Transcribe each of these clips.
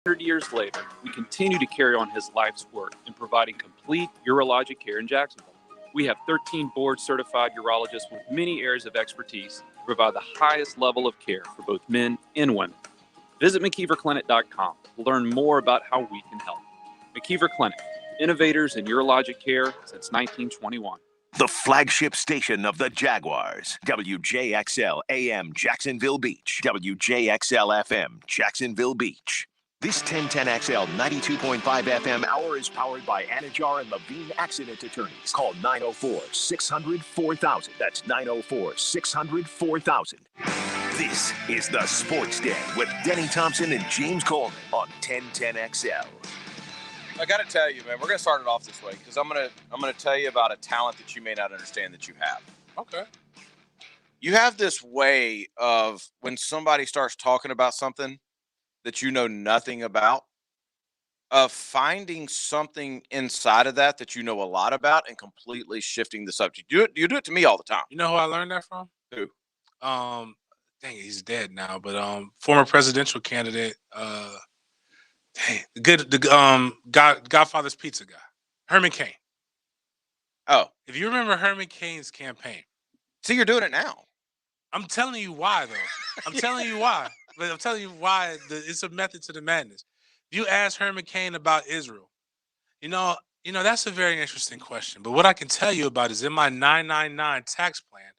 100 years later, we continue to carry on his life's work in providing complete urologic care in Jacksonville. We have 13 board-certified urologists with many areas of expertise to provide the highest level of care for both men and women. Visit McKeeverClinic.com to learn more about how we can help. McKeever Clinic, innovators in urologic care since 1921. The flagship station of the Jaguars, WJXL AM Jacksonville Beach, WJXL FM Jacksonville Beach. This 1010XL 92.5 FM hour is powered by Anajar and Levine Accident Attorneys. Call 904-600-4000. That's 904-600-4000. This is the Sports Den with Denny Thompson and James Coleman on 1010XL. I got to tell you, man, we're going to start it off this way because I'm gonna tell you about a talent that you may not understand that you have. Okay. You have this way of when somebody starts talking about something that you know nothing about, of finding something inside of that you know a lot about and completely shifting the subject. You do it to me all the time. You know who I learned that from? Who? Dang, he's dead now, but former presidential candidate, Godfather's Pizza guy, Herman Cain. Oh. If you remember Herman Cain's campaign. See, you're doing it now. I'm telling you why, though. I'm telling you why. But I'm telling you why it's a method to the madness. You ask Herman Cain about Israel. You know, that's a very interesting question. But what I can tell you about is in my 999 tax plan,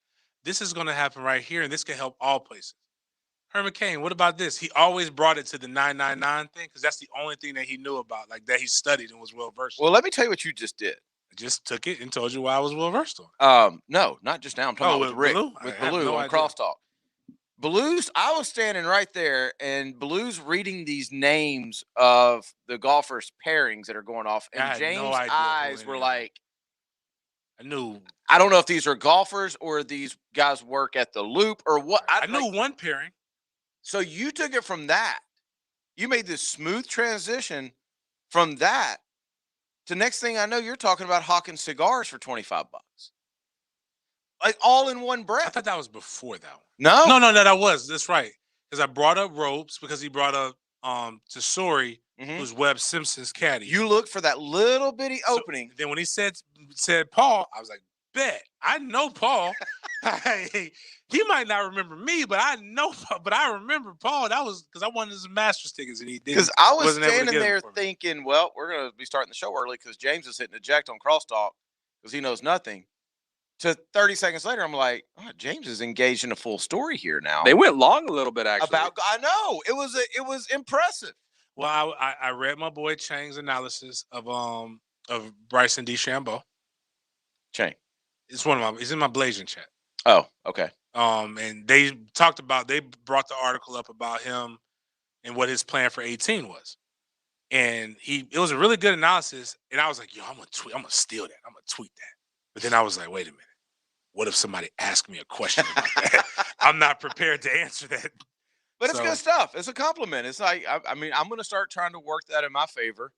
this is going to happen right here, and this can help all places. Herman Cain, what about this? He always brought it to the 999 thing because that's the only thing that he knew about, like that he studied and was well versed in. Well, let me tell you what you just did. I just took it and told you why I was well versed on. No, not just now. I'm talking about with Rick, with Baloo on Crosstalk. Baloo's, I was standing right there, and Baloo's reading these names of the golfers' pairings that are going off, and James' eyes were like, I knew. I don't know if these are golfers or these guys work at the Loop or what. I knew one pairing. So you took it from that. You made this smooth transition from that to next thing I know, you're talking about hawking cigars for $25. Like all in one breath. I thought that was before that one. No? No, that was. That's right. Because I brought up ropes because he brought up Tesori, who's Webb Simpson's caddy. You looked for that little bitty opening. Then when he said Paul, I was like, bet. I know Paul. He might not remember me, but I remember Paul. That was because I wanted his Masters tickets, and he didn't. Because I was standing there thinking, well, we're going to be starting the show early because James is hitting eject on Crosstalk because he knows nothing. To 30 seconds later, I'm like, James is engaged in a full story here now. They went long a little bit, actually. I know. It was impressive. Well, I read my boy Chang's analysis of Bryson DeChambeau. Chang. He's in my Blazing chat. Oh, okay. And they brought the article up about him and what his plan for 18 was. And it was a really good analysis. And I was like, yo, I'm gonna steal that. I'm gonna tweet that. But then I was like, wait a minute. What if somebody asked me a question about that? I'm not prepared to answer that. But it's good stuff. It's a compliment. It's like, I mean, I'm going to start trying to work that in my favor.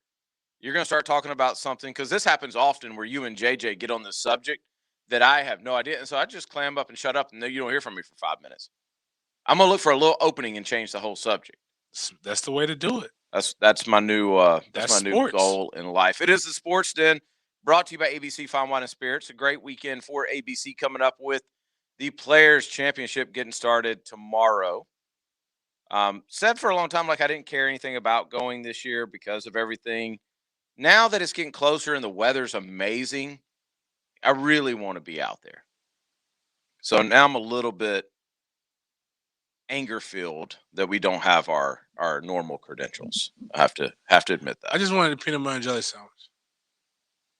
You're going to start talking about something, because this happens often where you and JJ get on this subject that I have no idea. And so I just clam up and shut up, and then you don't hear from me for 5 minutes. I'm going to look for a little opening and change the whole subject. That's the way to do it. That's my new new goal in life. It is the Sports Den, brought to you by ABC Fine Wine and Spirits. A great weekend for ABC coming up with the Players Championship getting started tomorrow. Said for a long time, like I didn't care anything about going this year because of everything. Now that it's getting closer and the weather's amazing, I really want to be out there. So now I'm a little bit anger-filled that we don't have our normal credentials. I have to admit that. I just wanted a peanut butter and jelly sandwich.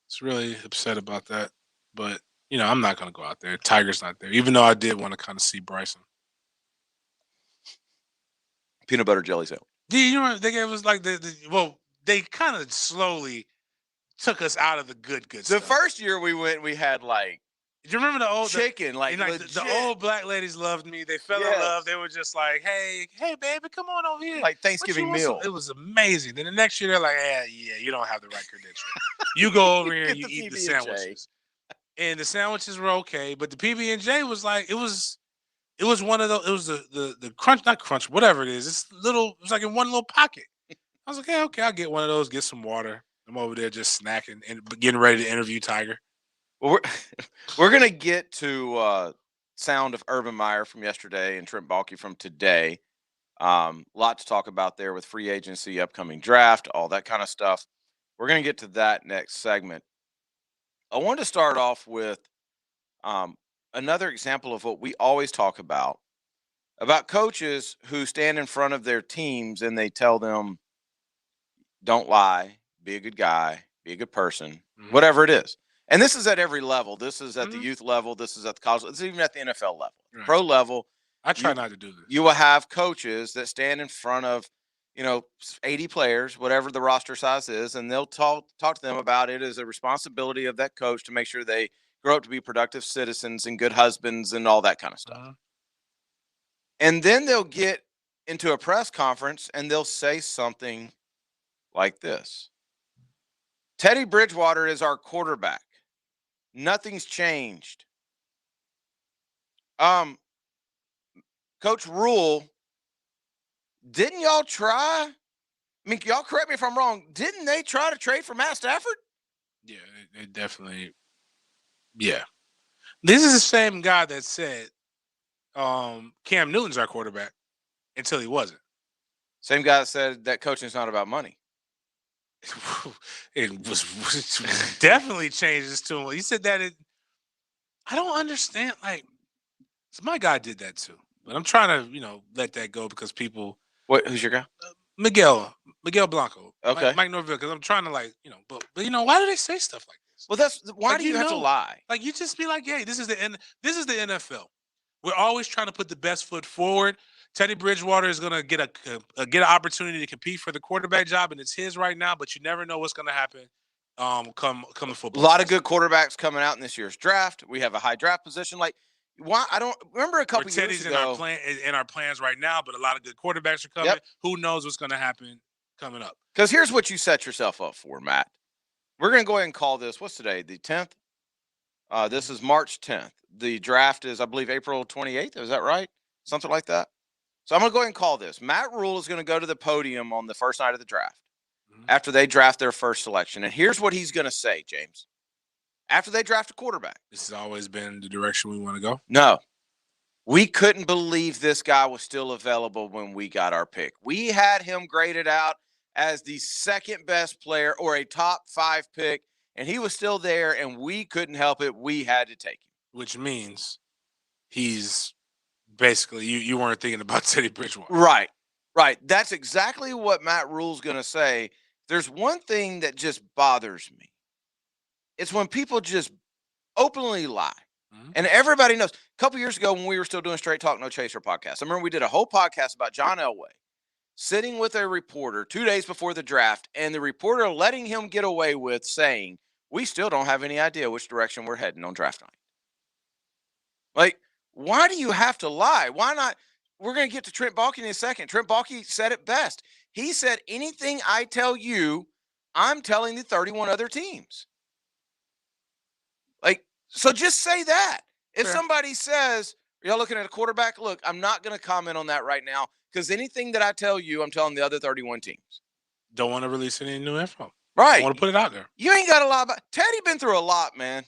It's really upset about that. But, I'm not going to go out there. Tiger's not there, even though I did want to kind of see Bryson. Peanut butter jelly sandwich. Yeah, they gave us like they kind of slowly took us out of the good stuff. The first year we went, we had like, do you remember the old chicken? The old black ladies loved me. They fell in love. They were just like, hey, baby, come on over here. Like Thanksgiving meal. It was amazing. Then the next year they're like, yeah, you don't have the right credential. You go over here and you eat the sandwiches. And the sandwiches were okay, but the PB&J was like, it was one of those. It was the crunch, not crunch, whatever it is. It's like in one little pocket. I was like, okay, I'll get one of those, get some water. I'm over there just snacking and getting ready to interview Tiger. Well, we're going to get to sound of Urban Meyer from yesterday and Trent Balkey from today. Lot to talk about there with free agency, upcoming draft, all that kind of stuff. We're going to get to that next segment. I wanted to start off with another example of what we always talk about coaches who stand in front of their teams and they tell them, don't lie, be a good guy, be a good person, whatever it is. And this is at every level. This is at the youth level. This is at the college. It's even at the NFL level, pro level. I try not to do this. You will have coaches that stand in front of, 80 players, whatever the roster size is, and they'll talk to them about it as a responsibility of that coach to make sure they grow up to be productive citizens and good husbands and all that kind of stuff. And then they'll get into a press conference and they'll say something like this. Teddy Bridgewater is our quarterback. Nothing's changed. Coach Rule, didn't y'all try? I mean, y'all correct me if I'm wrong. Didn't they try to trade for Matt Stafford? Yeah, they definitely. Yeah. This is the same guy that said Cam Newton's our quarterback until he wasn't. Same guy that said that coaching's not about money. It was definitely changes to him. He said that I don't understand. Like, so my guy did that too, but I'm trying to, let that go because people. What? Who's your guy? Miguel Blanco. Okay. Mike Norville. Because I'm trying to but why do they say stuff like this? Well, why do you have to lie? Like, you just be like, hey, this is the NFL. We're always trying to put the best foot forward. Teddy Bridgewater is going to get an opportunity to compete for the quarterback job, and it's his right now. But you never know what's going to happen. Come the football. A lot of good quarterbacks coming out in this year's draft. We have a high draft position. Like, why? I don't remember a couple years ago. Teddy's in our plans right now, but a lot of good quarterbacks are coming. Yep. Who knows what's going to happen coming up? Because here's what you set yourself up for, Matt. We're going to go ahead and call this. What's today? The 10th. This is March 10th. The draft is, I believe, April 28th. Is that right? Something like that. So I'm going to go ahead and call this. Matt Rule is going to go to the podium on the first night of the draft after they draft their first selection. And here's what he's going to say, James. After they draft a quarterback. This has always been the direction we want to go. No. We couldn't believe this guy was still available when we got our pick. We had him graded out as the second best player or a top 5 pick, and he was still there, and we couldn't help it. We had to take him. Which means he's basically, you weren't thinking about Teddy Bridgewater. Right. That's exactly what Matt Rule's going to say. There's one thing that just bothers me. It's when people just openly lie. And everybody knows. A couple years ago when we were still doing Straight Talk, No Chaser podcast, I remember we did a whole podcast about John Elway sitting with a reporter 2 days before the draft, and the reporter letting him get away with saying, we still don't have any idea which direction we're heading on draft night. Like, why do you have to lie? Why not? We're going to get to Trent Balkey in a second. Trent Balkey said it best. He said, anything I tell you, I'm telling the 31 other teams. Like, so just say that. If somebody says, y'all looking at a quarterback, look, I'm not going to comment on that right now because anything that I tell you, I'm telling the other 31 teams. Don't want to release any new info. Right. I want to put it out there. You ain't got a lot about Teddy. Been through a lot, man.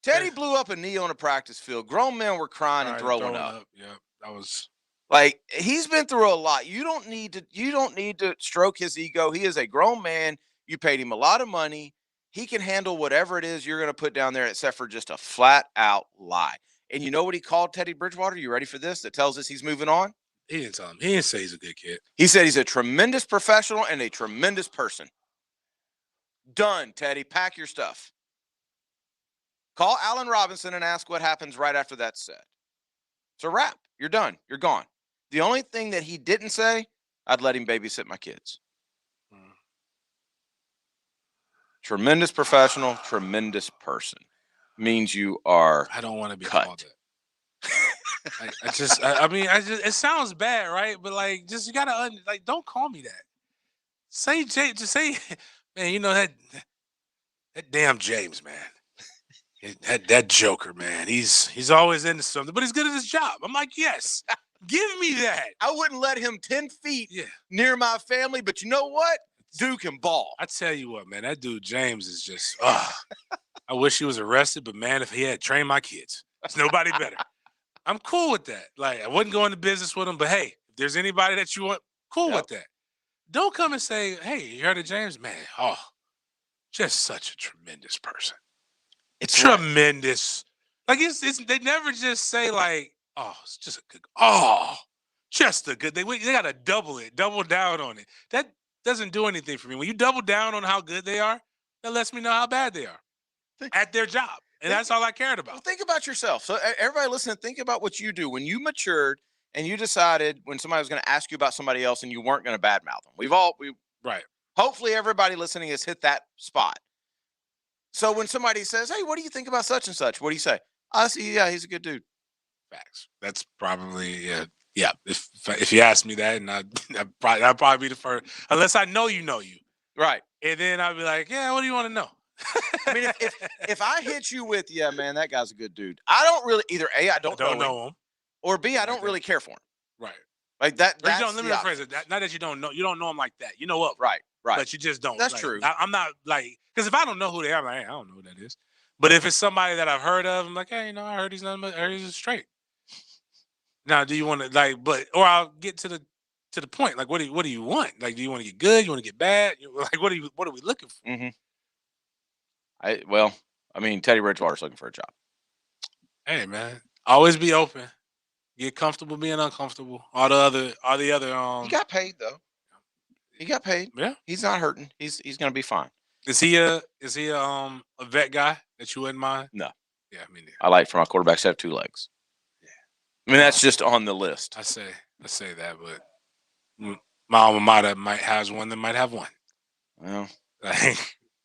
Teddy blew up a knee on a practice field. Grown men were crying and throwing up. Yeah, that was like, he's been through a lot. You don't need to stroke his ego. He is a grown man. You paid him a lot of money. He can handle whatever it is you're going to put down there, except for just a flat out lie. And you know what he called Teddy Bridgewater? You ready for this? That tells us he's moving on. He didn't tell him. He didn't say he's a good kid. He said he's a tremendous professional and a tremendous person. Done, Teddy. Pack your stuff. Call Allen Robinson and ask what happens right after that's said. It's a wrap. You're done. You're gone. The only thing that he didn't say, I'd let him babysit my kids. Tremendous professional, tremendous person. Means you are I don't want to be cut. called that. It sounds bad, right? But you gotta don't call me that. Say Jay, just say, man. That damn James, man. That Joker, man. He's always into something, but he's good at his job. I'm like, yes, Give me that. I wouldn't let him 10 feet near my family, but you know what? Dude can ball. I tell you what, man, that dude James is just, I wish he was arrested, but man, if he had trained my kids, there's nobody better. I'm cool with that. Like, I wouldn't go into business with him, but hey, if there's anybody that you want, cool with that. Don't come and say, hey, you heard of James? Man, just such a tremendous person. It's tremendous. Like, they never just say, like, it's just a good, just a good. They got to double down on it. That doesn't do anything for me. When you double down on how good they are, that lets me know how bad they are at their job. And that's all I cared about. Well, think about yourself. So everybody listening, think about what you do when you matured and you decided when somebody was going to ask you about somebody else and you weren't going to badmouth them. Right. Hopefully everybody listening has hit that spot. So when somebody says, hey, what do you think about such and such? What do you say? I see. Yeah, he's a good dude. Facts. That's probably, yeah. If you ask me that, and I'd probably be the first, unless I know you. Right. And then I'd be like, yeah, what do you want to know? I mean, if I hit you with, yeah, man, that guy's a good dude. I don't really either. A, I don't know him, or B, I don't really care for him. Right. Like that. Let me rephrase it. Not that you don't know him like that. You know what? Right. But you just don't. That's like, true. I'm not like, because if I don't know who they are, I'm like, hey, I don't know who that is. But if it's somebody that I've heard of, I'm like, hey, I heard he's nothing but, I heard he's straight. Now, do you want to or I'll get to the point. Like, what do you want? Like, do you want to get good? You want to get bad? Like, what are we looking for? Mm-hmm. Teddy Bridgewater's looking for a job. Hey, man, always be open. Get comfortable being uncomfortable. All the other. He got paid though. He got paid. Yeah, he's not hurting. He's gonna be fine. Is he a vet guy that you wouldn't mind? No. Yeah, I mean, I like for my quarterbacks to have 2 legs. Yeah. I mean, that's just on the list. I say that, but my alma mater might have one that might have one. Well,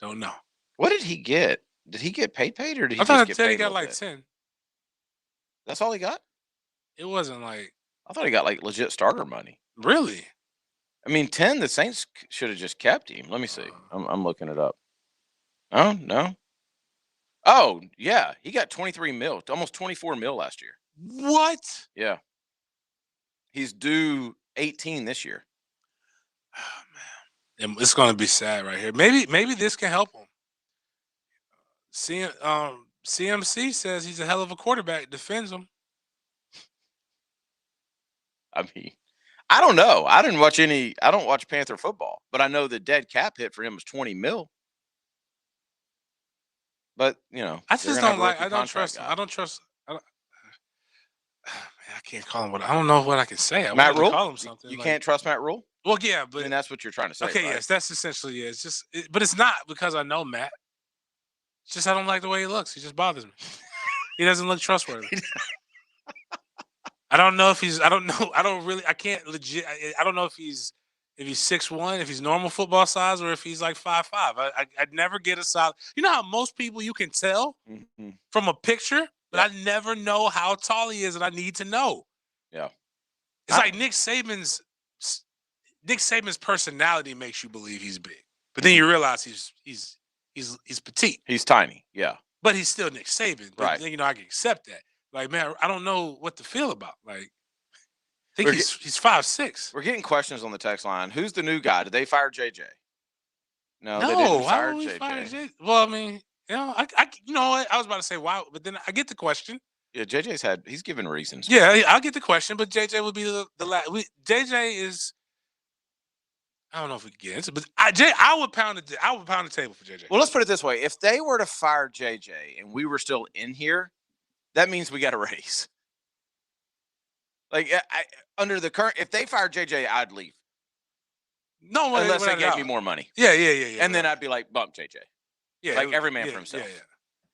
don't know. What did he get? Did he get paid, or did he? I thought just he get got like bit? 10. That's all he got. It wasn't like. I thought he got like legit starter money. Really? I mean, 10. The Saints should have just kept him. Let me see. I'm looking it up. Oh no. Oh yeah, he got 23 mil, almost 24 mil last year. What? Yeah. He's due 18 this year. Oh man, it's gonna be sad right here. Maybe this can help him. CMC says he's a hell of a quarterback. Defends him. I mean, I don't know. I don't watch Panther football, but I know the dead cap hit for him was 20 mil. But I just don't like. I don't trust. I don't trust. Man, I can't call him what. I don't know what I can say. I Matt Rule. Call him something. You can't trust Matt Rule. Well, yeah, but that's what you're trying to say. Okay, right? Yes, that's essentially It's just, but it's not because I know Matt. It's just I don't like the way he looks. He just bothers me. He doesn't look trustworthy. I don't know if he's. I don't know. I don't really. I can't legit. I don't know if he's 6'1", if he's normal football size, or if he's like 5'5". I'd never get a solid. You know how most people you can tell from a picture, but I never know how tall he is, and I need to know. Yeah, it's like Nick Saban's personality makes you believe he's big, but then you realize he's petite. He's tiny. Yeah, but he's still Nick Saban. But right. Then, I can accept that. Like, man, I don't know what to feel about. Like, I think he's 5'6". We're getting questions on the text line. Who's the new guy? Did they fire JJ? No, they didn't fire JJ. Well, I mean, I you know what? I was about to say why, but then I get the question. Yeah, he's given reasons. Yeah, I'll get the question, but JJ would be the last. JJ is. I don't know if we can get into, but I would pound the table for JJ. Well, let's put it this way: if they were to fire JJ and we were still in here, that means we got a raise. Like under the current, if they fired JJ, I'd leave. No, unless they gave me more money. Yeah. And then I'd be like, bump JJ. Yeah, like every man for himself.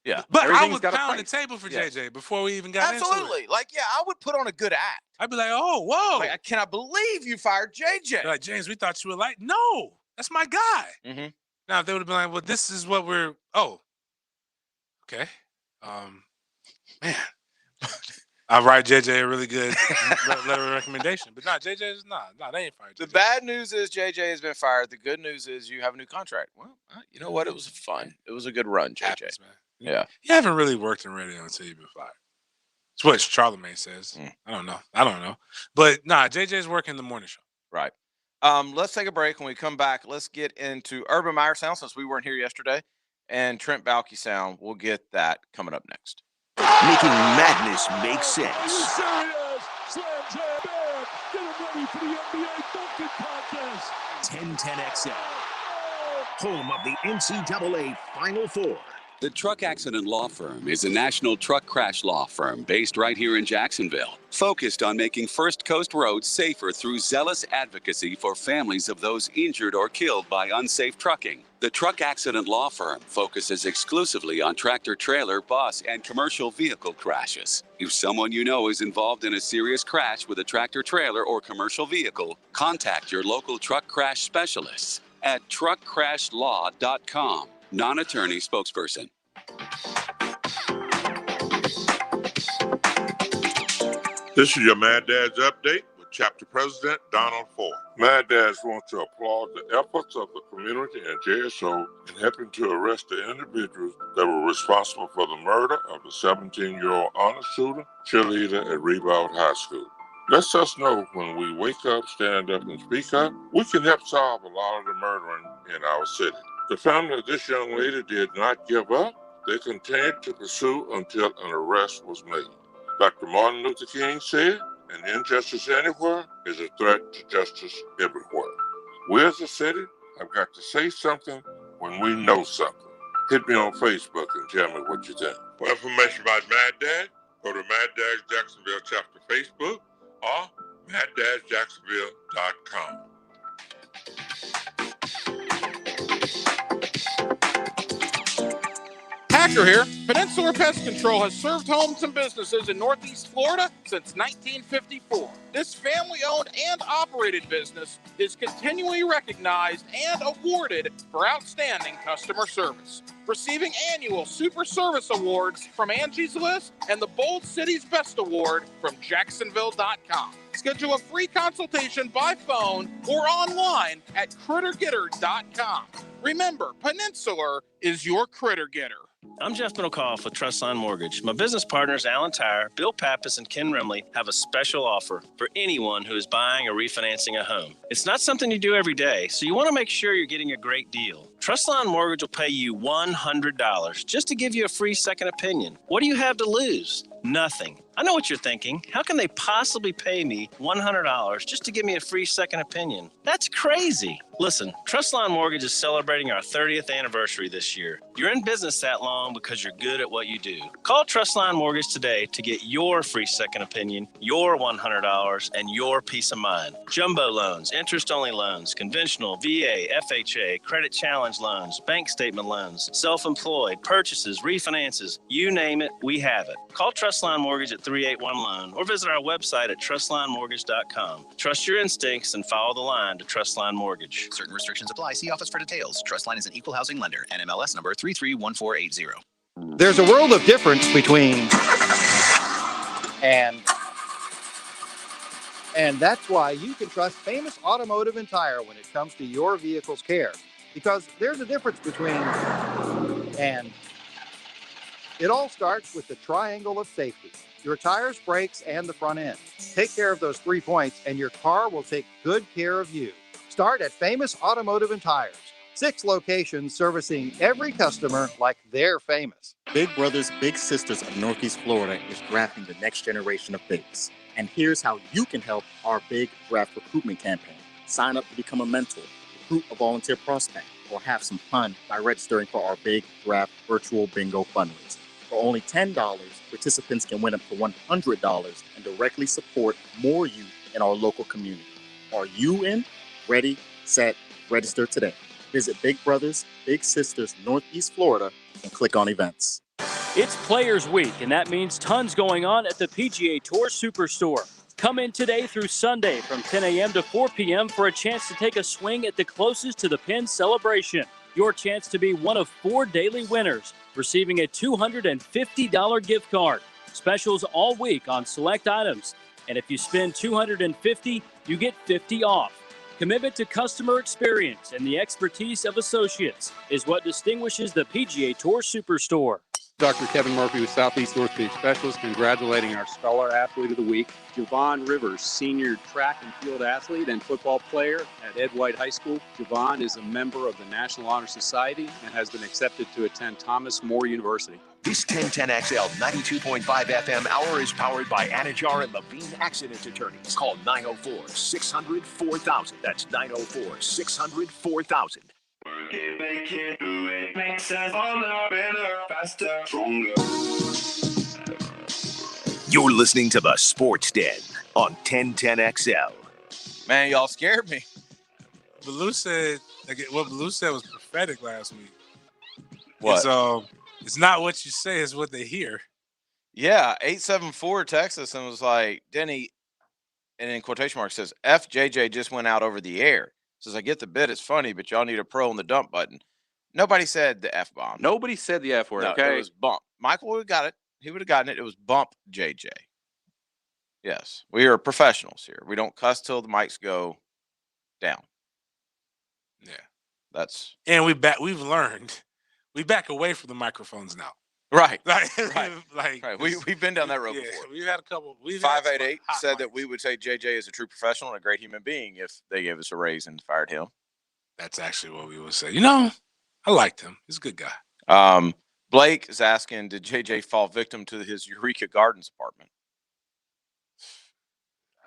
Yeah. But I would pound the table for JJ before we even got into it. Absolutely. Like, yeah, I would put on a good act. I'd be like, oh, whoa. Like, I cannot believe you fired JJ. Like, James, we thought you were like, no, that's my guy. Mm-hmm. Now, if they would have been like, well, this is what we're, oh, okay. Man. I'll write JJ a really good letter of recommendation. But JJ is not. No, they ain't fired JJ. The bad news is JJ has been fired. The good news is you have a new contract. Well, you know what? It was fun. It was a good run, JJ. Happens, man. Yeah. You haven't really worked in radio until you've been fired. That's what Charlemagne says. I don't know. But nah, JJ's working the morning show. Right. Let's take a break. When we come back, let's get into Urban Meyer sound since we weren't here yesterday, and Trent Balkey sound. We'll get that coming up next. Making madness make sense. Slam jam, bam. Get him ready for the NBA dunking contest. 1010XL, home of the NCAA Final Four. The Truck Accident Law Firm is a national truck crash law firm based right here in Jacksonville, focused on making First Coast roads safer through zealous advocacy for families of those injured or killed by unsafe trucking. The Truck Accident Law Firm focuses exclusively on tractor trailer, bus, and commercial vehicle crashes. If someone you know is involved in a serious crash with a tractor trailer or commercial vehicle, contact your local truck crash specialists at truckcrashlaw.com. Non-attorney spokesperson. This is your Mad Dads update with Chapter President Donald Ford. Mad Dads want to applaud the efforts of the community and JSO in helping to arrest the individuals that were responsible for the murder of the 17-year-old honor student cheerleader at Rebound High School. Lets us know when we wake up, stand up, and speak up, we can help solve a lot of the murdering in our city. The family of this young lady did not give up. They continued to pursue until an arrest was made. Dr. Martin Luther King said, an injustice anywhere is a threat to justice everywhere. We as a city have got to say something when we know something. Hit me on Facebook and tell me what you think. For information about Mad Dad, go to Mad Dad's Jacksonville Chapter Facebook or MadDadsJacksonville.com. Hacker here. Peninsula Pest Control has served homes and businesses in Northeast Florida since 1954. This family-owned and operated business is continually recognized and awarded for outstanding customer service, receiving annual Super Service Awards from Angie's List and the Bold City's Best Award from Jacksonville.com. Schedule a free consultation by phone or online at crittergetter.com. Remember, Peninsula is your critter getter. I'm Jeff Middlecoff with Trustline Mortgage. My business partners, Alan Tyre, Bill Pappas, and Ken Rimley, have a special offer for anyone who is buying or refinancing a home. It's not something you do every day, so you want to make sure you're getting a great deal. Trustline Mortgage will pay you $100 just to give you a free second opinion. What do you have to lose? Nothing. I know what you're thinking. How can they possibly pay me $100 just to give me a free second opinion? That's crazy. Listen, Trustline Mortgage is celebrating our 30th anniversary this year. You're in business that long because you're good at what you do. Call Trustline Mortgage today to get your free second opinion, your $100, and your peace of mind. Jumbo loans, interest-only loans, conventional, VA, FHA, credit challenge loans, bank statement loans, self-employed, purchases, refinances, you name it, we have it. Call Trustline Mortgage at 381-LOAN or visit our website at trustlinemortgage.com. Trust your instincts and follow the line to Trustline Mortgage. Certain restrictions apply. See office for details. Trustline is an equal housing lender. NMLS number 331480. There's a world of difference between and that's why you can trust Famous Automotive and Tire when it comes to your vehicle's care. Because there's a difference between and. It all starts with the triangle of safety. Your tires, brakes, and the front end. Take care of those 3 points and your car will take good care of you. Start at Famous Automotive and Tires. 6 locations servicing every customer like they're famous. Big Brothers Big Sisters of Northeast Florida is drafting the next generation of bigs. And here's how you can help our big draft recruitment campaign. Sign up to become a mentor, recruit a volunteer prospect, or have some fun by registering for our big draft virtual bingo fundraiser. For only $10, participants can win up to $100 and directly support more youth in our local community. Are you in? Ready, set, register today. Visit Big Brothers Big Sisters Northeast Florida and click on events. It's Players Week, and that means tons going on at the PGA Tour Superstore. Come in today through Sunday from 10 a.m. to 4 p.m. for a chance to take a swing at the closest to the pin celebration. Your chance to be one of 4 daily winners, receiving a $250 gift card. Specials all week on select items. And if you spend $250, you get $50 off. Commitment to customer experience and the expertise of associates is what distinguishes the PGA Tour Superstore. Dr. Kevin Murphy with Southeast Orthopedic Specialists, congratulating our Scholar Athlete of the Week, Javon Rivers, senior track and field athlete and football player at Ed White High School. Javon is a member of the National Honor Society and has been accepted to attend Thomas More University. This 1010XL 92.5 FM hour is powered by Anajar and Levine Accident Attorneys. Call 904-600-4000. That's 904-600-4000. Make it do it. Makes us harder, better, faster, stronger. You're listening to the Sports Den on 1010XL. Man, y'all scared me. Baloo said, what Baloo said was prophetic last week. What? It's not what you say, it's what they hear. Yeah, 874 Texas and was like, Denny, and in quotation marks says, FJJ just went out over the air. Says, I get the bit, it's funny, but y'all need a pro on the dump button. Nobody said the F-bomb. Nobody said the F word, No, okay? It was bump. Michael would have got it. He would have gotten it. It was bump JJ. Yes, we are professionals here. We don't cuss till the mics go down. Yeah. And we've learned. We back away from the microphones now. Right. Right. We've been down that road before. We've had a couple. 588 said that we would say JJ is a true professional and a great human being if they gave us a raise and fired him. That's actually what we would say. I liked him. He's a good guy. Blake is asking, did JJ fall victim to his Eureka Gardens apartment? I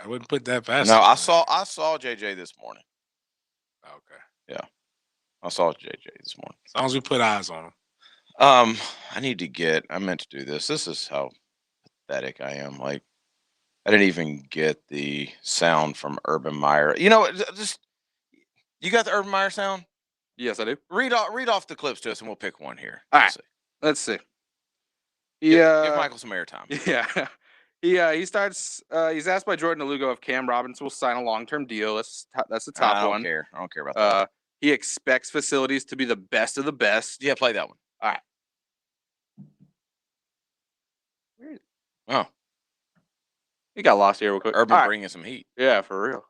wouldn't put that past No, him. I saw JJ this morning. Okay. Yeah. I saw JJ this morning. As long as we put eyes on him. I meant to do this. This is how pathetic I am. Like, I didn't even get the sound from Urban Meyer. You got the Urban Meyer sound? Yes, I do. Read off the clips to us and we'll pick one here. All right. Let's see. Give Michael some airtime. Yeah. He starts, he's asked by Jordan Lugo if Cam Robinson will sign a long-term deal. That's the top one. I don't care about that. He expects facilities to be the best of the best. Yeah, play that one. All right. Oh. He got lost here real quick. Urban bringing some heat. Yeah, for real.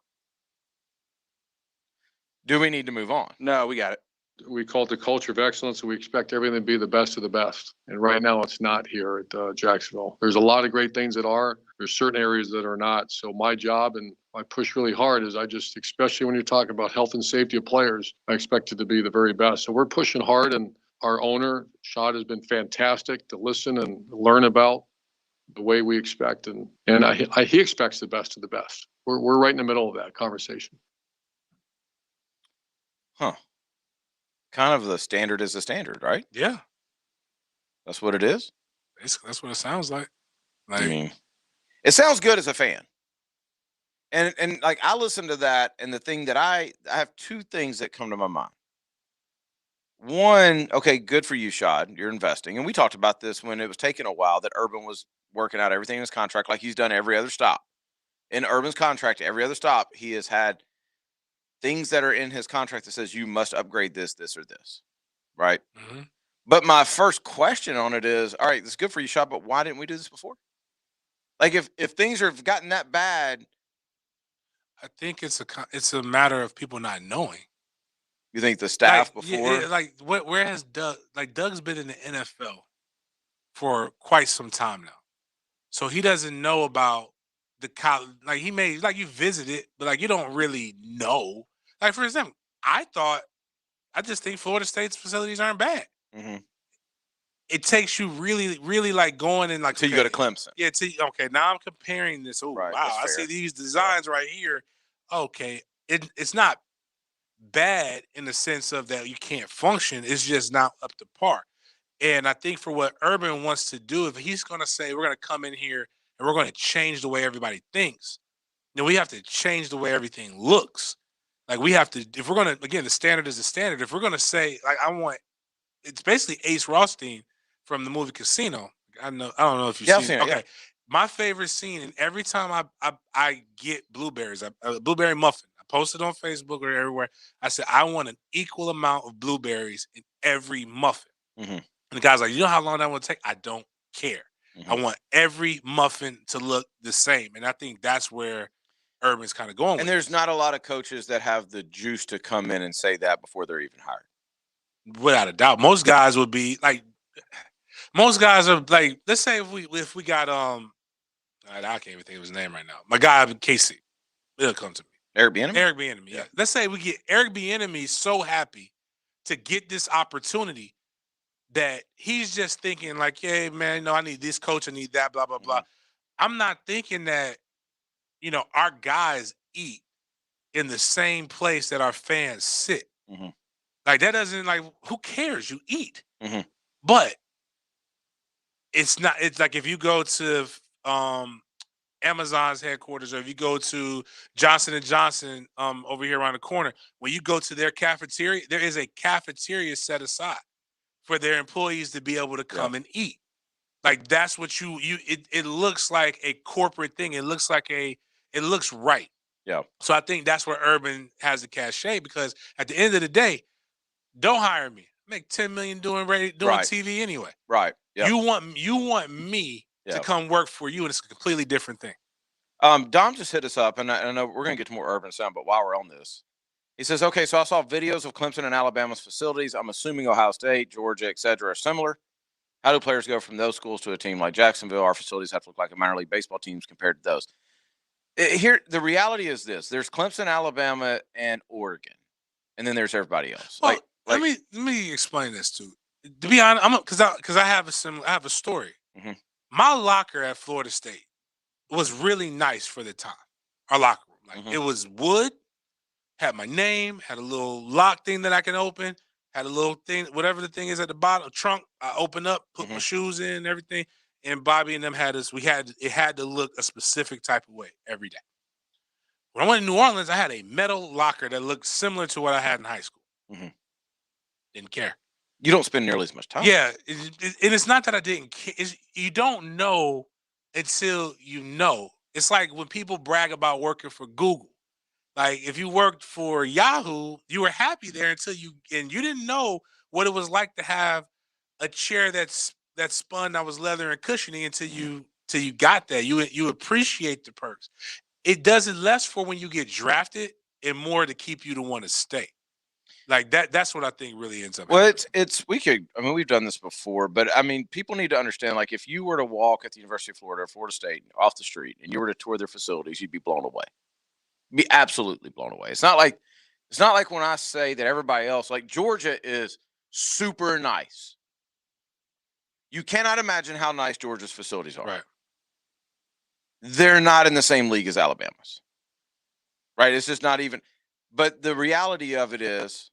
Do we need to move on? No, we got it. We call it the culture of excellence, and we expect everything to be the best of the best. And right now, it's not here at Jacksonville. There's a lot of great things that are. There's certain areas that are not. So my job, and I push really hard, is especially when you're talking about health and safety of players, I expect it to be the very best. So we're pushing hard, and our owner, Shad, has been fantastic to listen and learn about the way we expect. And he expects the best of the best. We're right in the middle of that conversation. Huh. Kind of the standard is the standard, right? Yeah. That's what it is? That's what it sounds like. I mean, it sounds good as a fan. And like, I listen to that, and the thing that I have two things that come to my mind. One, okay, good for you, Shad. You're investing. And we talked about this when it was taking a while that Urban was working out everything in his contract like he's done every other stop. In Urban's contract, every other stop, he has had things that are in his contract that says you must upgrade this, or this, right? Mm-hmm. But my first question on it is, all right, this is good for you, Shad, but why didn't we do this before? Like, if things have gotten that bad, I think it's a matter of people not knowing. You think the staff before? Where has Doug? Like, Doug's been in the NFL for quite some time now, so he doesn't know about the college. Like, he may, like, you visit it, but like, you don't really know. Like, for example, I just think Florida State's facilities aren't bad. Mm-hmm. It takes you really, really like going and like. Till you go to Clemson. Yeah. Okay. Now I'm comparing this. Oh, right, wow! I see these designs right here. Okay, it's not bad in the sense of that you can't function. It's just not up to par. And I think for what Urban wants to do, if he's going to say we're going to come in here and we're going to change the way everybody thinks, then we have to change the way everything looks. Like, we have to, if we're going to, again, the standard is the standard. If we're going to say, like, it's basically Ace Rothstein from the movie Casino. I don't know if you've seen it. Okay. Yeah. My favorite scene, and every time I get blueberries, a blueberry muffin, I post it on Facebook or everywhere. I said, I want an equal amount of blueberries in every muffin. Mm-hmm. And the guy's like, you know how long that would take? I don't care. Mm-hmm. I want every muffin to look the same. And I think that's where Urban's kind of going. And there's not a lot of coaches that have the juice to come in and say that before they're even hired. Without a doubt. Most guys would be like, Most guys are like, let's say if we got I can't even think of his name right now. My guy KC, it'll come to me. Eric Bieniemy. Eric Bieniemy. Yeah. Let's say we get Eric Bieniemy so happy to get this opportunity that he's just thinking like, hey man, I need this coach, I need that, blah blah blah. I'm not thinking that our guys eat in the same place that our fans sit. Like that doesn't who cares? You eat, but it's not. It's like if you go to Amazon's headquarters, or if you go to Johnson & Johnson over here around the corner, when you go to their cafeteria, there is a cafeteria set aside for their employees to be able to come and eat. Like that's what it looks like a corporate thing. It looks right. Yeah. So I think that's where Urban has the cachet, because at the end of the day, don't hire me. Make $10 million doing TV anyway. Right. Yeah. You want me to come work for you, and it's a completely different thing. Dom just hit us up, and I know we're going to get to more Urban sound, but while we're on this, he says, okay, so I saw videos of Clemson and Alabama's facilities. I'm assuming Ohio State, Georgia, et cetera, are similar. How do players go from those schools to a team like Jacksonville? Our facilities have to look like a minor league baseball teams compared to those. Here, the reality is this: there's Clemson, Alabama, and Oregon, and then there's everybody else. Well, let me explain this too. To be honest, because I have a story. My locker at Florida State was really nice for the time. Our locker room, it was wood, had my name, had a little lock thing that I can open, had a little thing, whatever the thing is at the bottom, a trunk. I open up, put my shoes in, and everything. And Bobby and them had us. It had to look a specific type of way every day. When I went to New Orleans, I had a metal locker that looked similar to what I had in high school. Didn't care. You don't spend nearly as much time. Yeah, and it's not that I didn't care. You don't know until you know. It's like when people brag about working for Google. Like if you worked for Yahoo, you were happy there until you didn't know what it was like to have a chair that spun that was leather and cushiony until you got that. You appreciate the perks. It does it less for when you get drafted and more to keep you to want to stay. Like that's what I think really ends up. Well, we've done this before, but I mean, people need to understand, like if you were to walk at the University of Florida or Florida State off the street and you were to tour their facilities, you'd be blown away. Be absolutely blown away. It's not like when I say that everybody else, like Georgia is super nice. You cannot imagine how nice Georgia's facilities are. Right. They're not in the same league as Alabama's. Right? It's just not even. But the reality of it is,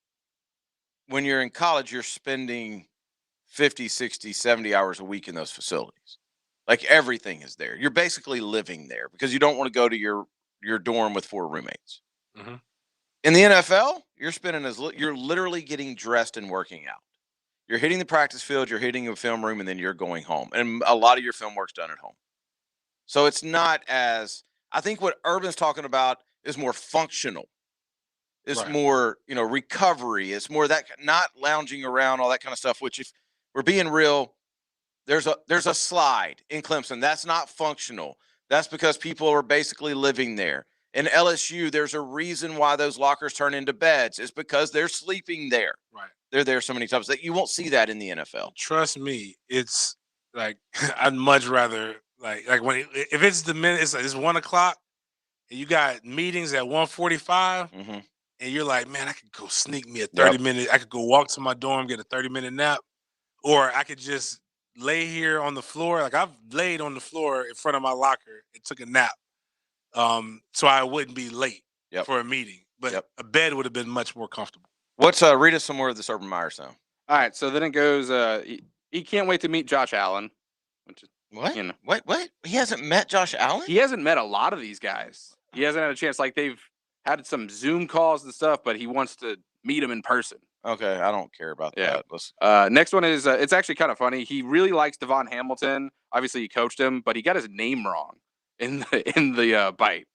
when you're in college, you're spending 50, 60, 70 hours a week in those facilities. Like everything is there. You're basically living there because you don't want to go to your dorm with 4 roommates. In the NFL, you're literally getting dressed and working out. You're hitting the practice field, you're hitting a film room, and then you're going home. And a lot of your film work's done at home. So it's not as, I think what Urban's talking about is more functional. It's more, recovery. It's more that, not lounging around, all that kind of stuff, which if we're being real, there's a slide in Clemson. That's not functional. That's because people are basically living there. In LSU, there's a reason why those lockers turn into beds. It's because they're sleeping there. Right. They're there so many times that you won't see that in the NFL. Trust me, it's like I'd much rather like when if it's the minute it's 1:00 and you got meetings at 1:45 and you're like, man, I could go sneak me a 30-minute. I could go walk to my dorm, get a 30-minute nap, or I could just lay here on the floor. Like I've laid on the floor in front of my locker and took a nap, so I wouldn't be late for a meeting. But a bed would have been much more comfortable. What's read us some more of this Urban Meyer sound? All right, so then it goes. He can't wait to meet Josh Allen. Which is, what? What? He hasn't met Josh Allen? He hasn't met a lot of these guys. He hasn't had a chance. Like they've had some Zoom calls and stuff, but he wants to meet him in person. Okay, I don't care about that. Next one is it's actually kind of funny. He really likes Devon Hamilton. Obviously, he coached him, but he got his name wrong in the bite.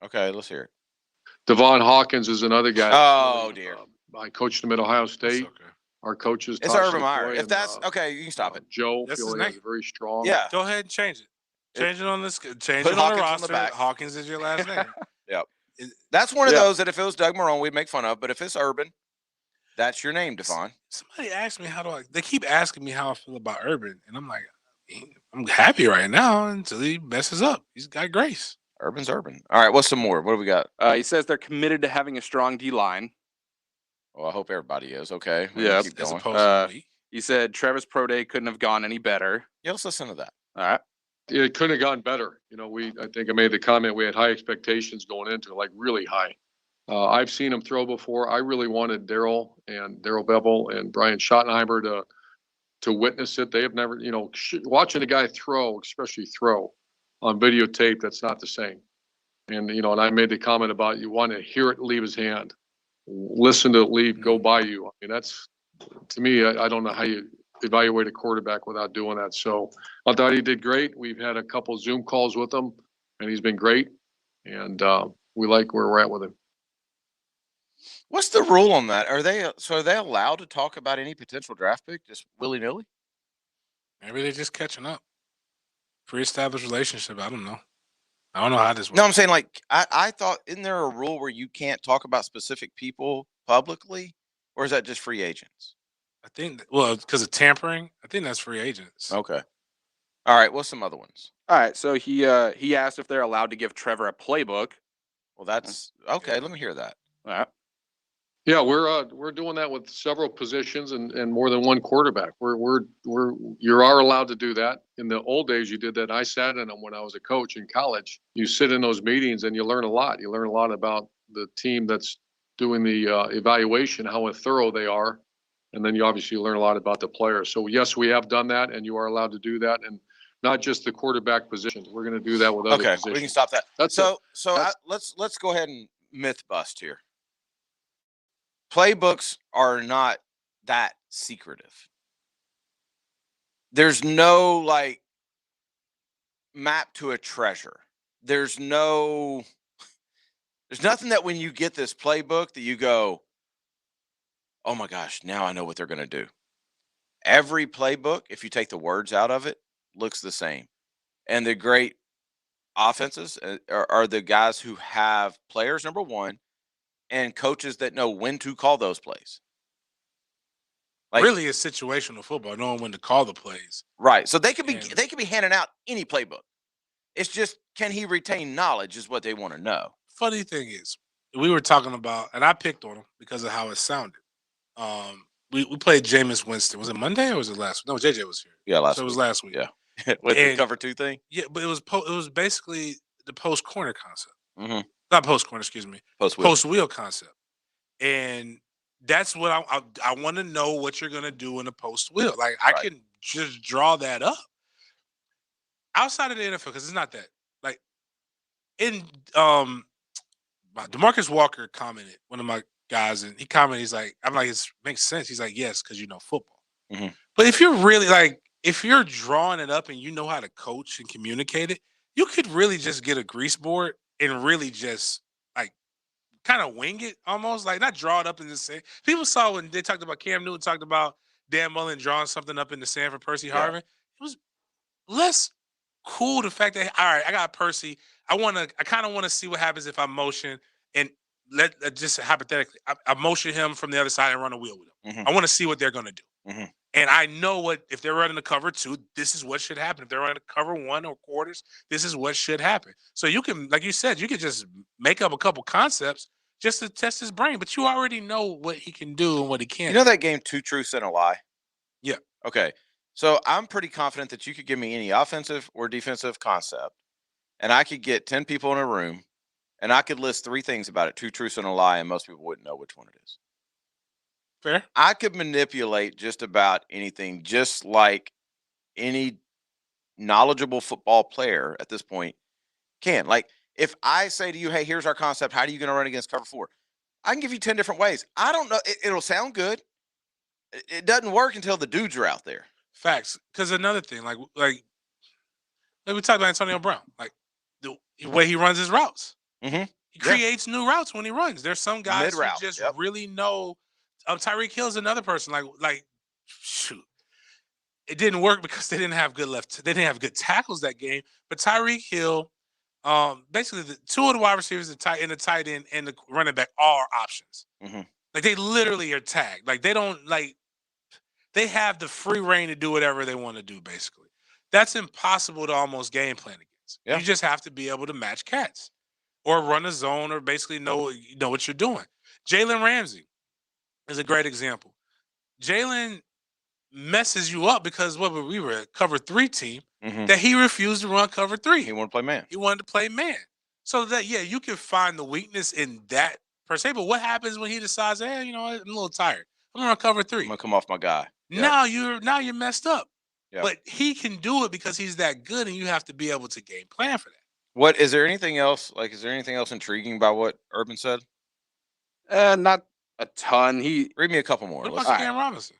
Okay, let's hear it. Devon Hawkins is another guy. Oh dear. I coached him at Ohio State. Our coaches. It's Urban Meyer. If that's okay, you can stop it. Joe, feel like very strong. Yeah. Go ahead and change it. Change it on this. Change it on the roster. Hawkins is your last name. Yep. That's one of those that if it was Doug Marrone, we'd make fun of. But if it's Urban, That's your name, Devon. Somebody asked me they keep asking me how I feel about Urban, and I'm like, I'm happy right now until he messes up. He's got grace. Urban's Urban. All right, what's some more? What do we got? He says they're committed to having a strong D-line. Well, I hope everybody is. Okay. Yeah. Keep going. He said Trevor's pro day couldn't have gone any better. Yeah, let's listen to that. All right. It couldn't have gone better. I think I made the comment, we had high expectations going into it, like really high. I've seen him throw before. I really wanted Daryl Bevel and Brian Schottenheimer to witness it. They have never, watching a guy throw, especially throw on videotape, that's not the same. And, and I made the comment about you want to hear it leave his hand, listen to it leave, go by you. I mean, that's, to me, I don't know how you evaluate a quarterback without doing that. So I thought he did great. We've had a couple Zoom calls with him, and he's been great. And we like where we're at with him. What's the rule on that? Are they allowed to talk about any potential draft pick just willy-nilly? Maybe they're just catching up. Pre-established relationship. I don't know how this works. No, I'm saying, like, I thought, isn't there a rule where you can't talk about specific people publicly, or is that just free agents? I think, because of tampering, I think that's free agents. Okay. All right. What's some other ones? All right. So he asked if they're allowed to give Trevor a playbook. Well, that's okay. Let me hear that. All right. Yeah, we're doing that with several positions and more than one quarterback. You are allowed to do that. In the old days, you did that. I sat in them when I was a coach in college. You sit in those meetings and you learn a lot. You learn a lot about the team that's doing the evaluation, how thorough they are, and then you obviously learn a lot about the players. So yes, we have done that, and you are allowed to do that, and not just the quarterback position. We're going to do that with other positions. Okay, we can stop that. Let's go ahead and myth bust here. Playbooks are not that secretive. There's no map to a treasure. There's nothing that when you get this playbook that you go, oh my gosh, now I know what they're going to do. Every playbook, if you take the words out of it, looks the same. And the great offenses are the guys who have players, number one, and coaches that know when to call those plays. Really, it's situational football, knowing when to call the plays. Right. So they could be handing out any playbook. It's just, can he retain knowledge is what they want to know. Funny thing is, we were talking about, and I picked on him because of how it sounded. We played Jameis Winston. Was it Monday or was it last week? No, JJ was here. Yeah, last week. It was last week. Yeah. With the cover two thing? Yeah, but it was basically the post corner concept. Mm-hmm. Not post corner, excuse me. Post wheel concept. And that's what I want to know what you're going to do in a post wheel. Like, I can just draw that up. Outside of the NFL, because it's not that. Like, in DeMarcus Walker commented, one of my guys, and he commented, he's like, I'm like, it makes sense. He's like, yes, because you know football. Mm-hmm. But if you're really if you're drawing it up and you know how to coach and communicate it, you could really just get a grease board and really just kind of wing it almost, not draw it up and just say. People saw when they talked about Cam Newton, talked about Dan Mullen drawing something up in the sand for Percy Harvin. It was less cool the fact that, all right, I got Percy. I kind of want to see what happens if I motion and just hypothetically, I motion him from the other side and run a wheel with him. Mm-hmm. I want to see what they're going to do. Mm-hmm. And I know if they're running the cover two, this is what should happen. If they're running the cover one or quarters, this is what should happen. So you can, like you said, you could just make up a couple concepts just to test his brain, but you already know what he can do and what he can't. You know that game, Two Truths and a Lie? Yeah. Okay. So I'm pretty confident that you could give me any offensive or defensive concept, and I could get 10 people in a room, and I could list 3 things about it, 2 truths and a lie, and most people wouldn't know which one it is. Fair. I could manipulate just about anything, just like any knowledgeable football player at this point can. Like, if I say to you, hey, here's our concept, how are you going to run against cover 4? I can give you 10 different ways. I don't know. It'll sound good. It doesn't work until the dudes are out there. Facts. Because another thing, like we talked about Antonio Brown, the way he runs his routes. Mm-hmm. He creates new routes when he runs. There's some guys who just really know. Tyreek Hill is another person. Shoot, it didn't work because they didn't have good tackles that game. But Tyreek Hill, basically the 2 of the wide receivers, and the tight end and the running back are options. Mm-hmm. Like they literally are tagged. Like they don't like. They have the free reign to do whatever they want to do. Basically, that's impossible to almost game plan against. Yeah. You just have to be able to match cats, or run a zone, or basically know what you're doing. Jalen Ramsey is a great example. Jalen messes you up because we were a cover 3 team that he refused to run cover 3. He wanted to play man. He wanted to play man. So that you can find the weakness in that per se. But what happens when he decides, hey, I'm a little tired. I'm gonna run cover 3. I'm gonna come off my guy. Now you're messed up. Yep. But he can do it because he's that good, and you have to be able to game plan for that. What is there anything else? Like, is there anything else intriguing about what Urban said? Not a ton. Read me a couple more. What about Cam Robinson?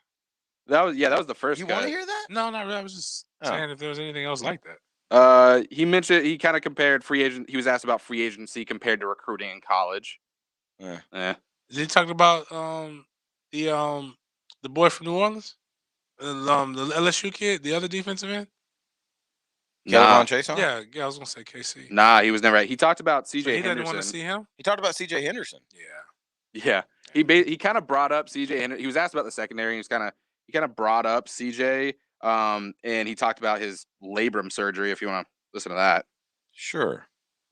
That was the first. You want to hear that? No, not really. I was just saying if there was anything else like that. He mentioned he kind of compared free agent. He was asked about free agency compared to recruiting in college. Yeah. Did he talk about the boy from New Orleans, the LSU kid, the other defensive end? Kelvin Chase? Yeah, I was gonna say KC. Nah, he was never. He talked about CJ. So he Henderson. didn't want to see him. He talked about CJ Henderson. Yeah. He kind of brought up CJ, and he was asked about the secondary. He kind of brought up CJ, and he talked about his labrum surgery. If you want to listen to that, sure.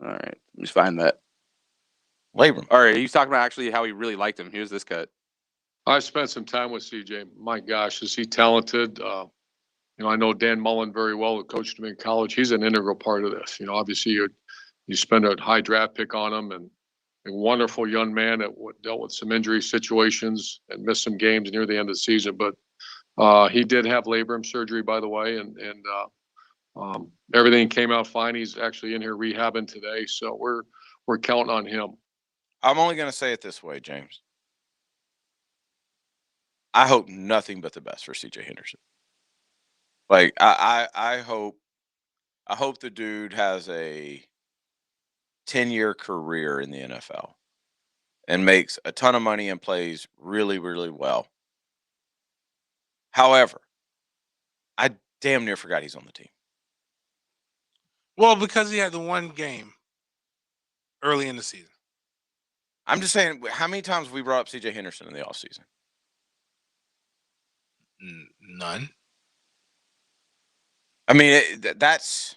All right, let me find that labrum. All right, he's talking about actually how he really liked him. Here's this cut. I spent some time with CJ. My gosh, is he talented? I know Dan Mullen very well, who coached him in college. He's an integral part of this. Obviously you spend a high draft pick on him, and a wonderful young man that dealt with some injury situations and missed some games near the end of the season. But he did have labrum surgery, by the way, and everything came out fine. He's actually in here rehabbing today, so we're counting on him. I'm only going to say it this way, James. I hope nothing but the best for CJ Henderson. Like I hope the dude has a 10-year career in the NFL and makes a ton of money and plays really, really well. However, I damn near forgot he's on the team. Well, because he had the one game early in the season. I'm just saying, how many times have we brought up CJ Henderson in the offseason? None. I mean, that's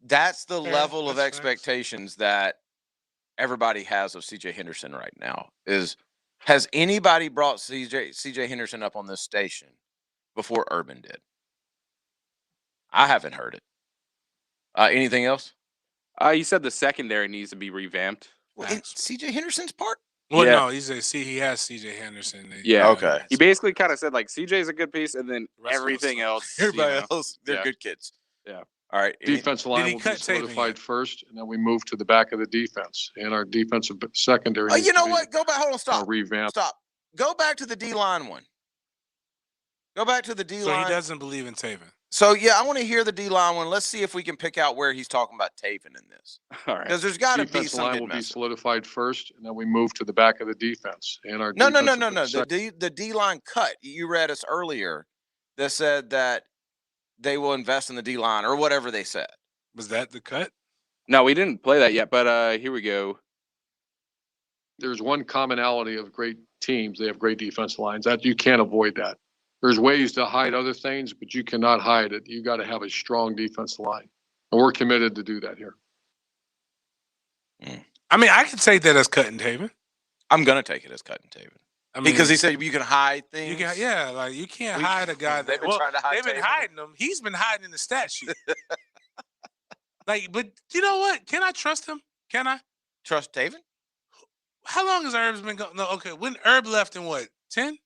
the level of expectations that everybody has of CJ Henderson right now. Has anybody brought CJ Henderson up on this station before Urban did? I haven't heard it. Anything else? You said the secondary needs to be revamped. Well, it's CJ Henderson's part. Well, no, he has CJ Henderson. Yeah. Okay. He basically kind of said like CJ's a good piece, and then everything else. Everybody else, they're good kids. Yeah. All right. Defensive line will be solidified first, and then we move to the back of the defense. And our defensive secondary. You know what? Go back. Hold on. Stop. Revamp. Stop. Go back to the D-line one. Go back to the D-line. So he doesn't believe in Taven. So, yeah, I want to hear the D-line one. Let's see if we can pick out where he's talking about Taven in this. All right. Because there's got to be some line will be solidified first, and then we move to the back of the defense. And our No. The D-line cut you read us earlier that said that they will invest in the D-line or whatever they said. Was that the cut? No, we didn't play that yet, but here we go. There's one commonality of great teams. They have great defense lines. That you can't avoid that. There's ways to hide other things, but you cannot hide it. You got to have a strong defense line. And we're committed to do that here. I mean, I could take that as cutting Taven. I'm going to take it as cutting Taven. Because he said you can hide things. You can't hide a guy that they've been hiding him. He's been hiding in the stat sheet. But you know what? Can I trust him? Can I trust Taven? How long has Herb's been going? No, okay. When Herb left in what? 10?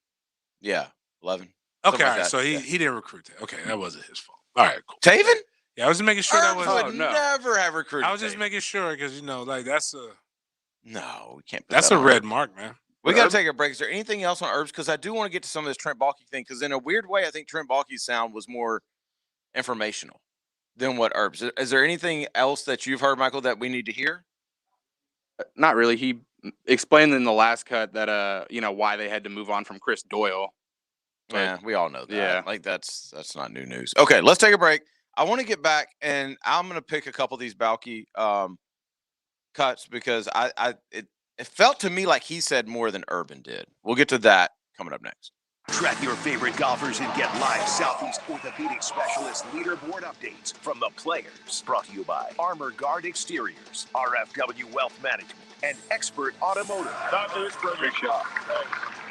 Yeah, 11. Okay, all right. So he didn't recruit that. Okay, that wasn't his fault. All right, cool. Taven? Yeah, I was just making sure that was. Would never have recruited. I was just making sure because that's a. No, we can't. That's a red mark, man. We got to take a break. Is there anything else on Herbs? Because I do want to get to some of this Trent Balkey thing. Because in a weird way, I think Trent Balkey's sound was more informational than what Herbs. Is there anything else that you've heard, Michael, that we need to hear? Not really. He explained in the last cut that why they had to move on from Chris Doyle. Yeah, we all know that. Yeah. Like that's not new news. Okay, let's take a break. I want to get back, and I'm going to pick a couple of these Balkey cuts because It felt to me like he said more than Urban did. We'll get to that coming up next. Track your favorite golfers and get live Southeast Orthopedic Specialist leaderboard updates from the players. Brought to you by Armor Guard Exteriors, RFW Wealth Management, and Expert Automotive. Big shot.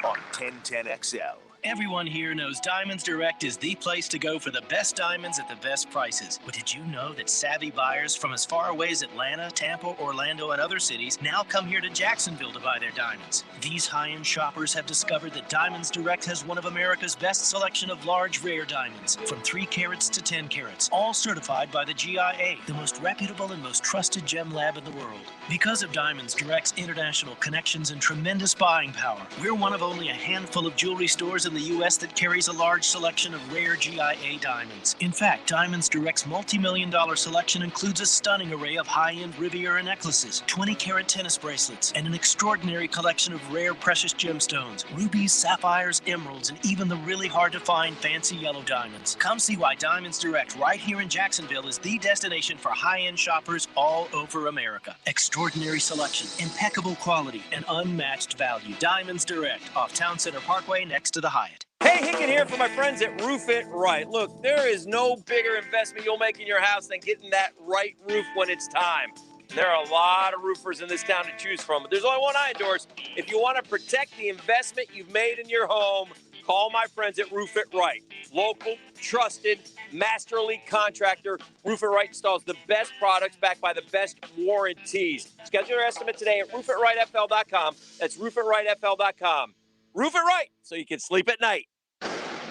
On 1010XL. Everyone here knows Diamonds Direct is the place to go for the best diamonds at the best prices. But did you know that savvy buyers from as far away as Atlanta, Tampa, Orlando, and other cities now come here to Jacksonville to buy their diamonds? These high-end shoppers have discovered that Diamonds Direct has one of America's best selection of large, rare diamonds, from 3 carats to 10 carats, all certified by the GIA, the most reputable and most trusted gem lab in the world. Because of Diamonds Direct's international connections and tremendous buying power, we're one of only a handful of jewelry stores in the U.S. that carries a large selection of rare GIA diamonds. In fact, Diamonds Direct's multi-million-dollar selection includes a stunning array of high-end Riviera necklaces, 20-carat tennis bracelets, and an extraordinary collection of rare precious gemstones, rubies, sapphires, emeralds, and even the really hard-to-find fancy yellow diamonds. Come see why Diamonds Direct right here in Jacksonville is the destination for high-end shoppers all over America. Extraordinary selection, impeccable quality, and unmatched value. Diamonds Direct, off Town Center Parkway next to the Hyatt. Hey, Hicken here for my friends at Roof It Right. Look, there is no bigger investment you'll make in your house than getting that right roof when it's time. There are a lot of roofers in this town to choose from, but there's only one I endorse. If you want to protect the investment you've made in your home, call my friends at Roof It Right. Local, trusted, master elite contractor. Roof It Right installs the best products backed by the best warranties. Schedule your estimate today at roofitRightFL.com. That's roofitRightFL.com. Roof It Right so you can sleep at night.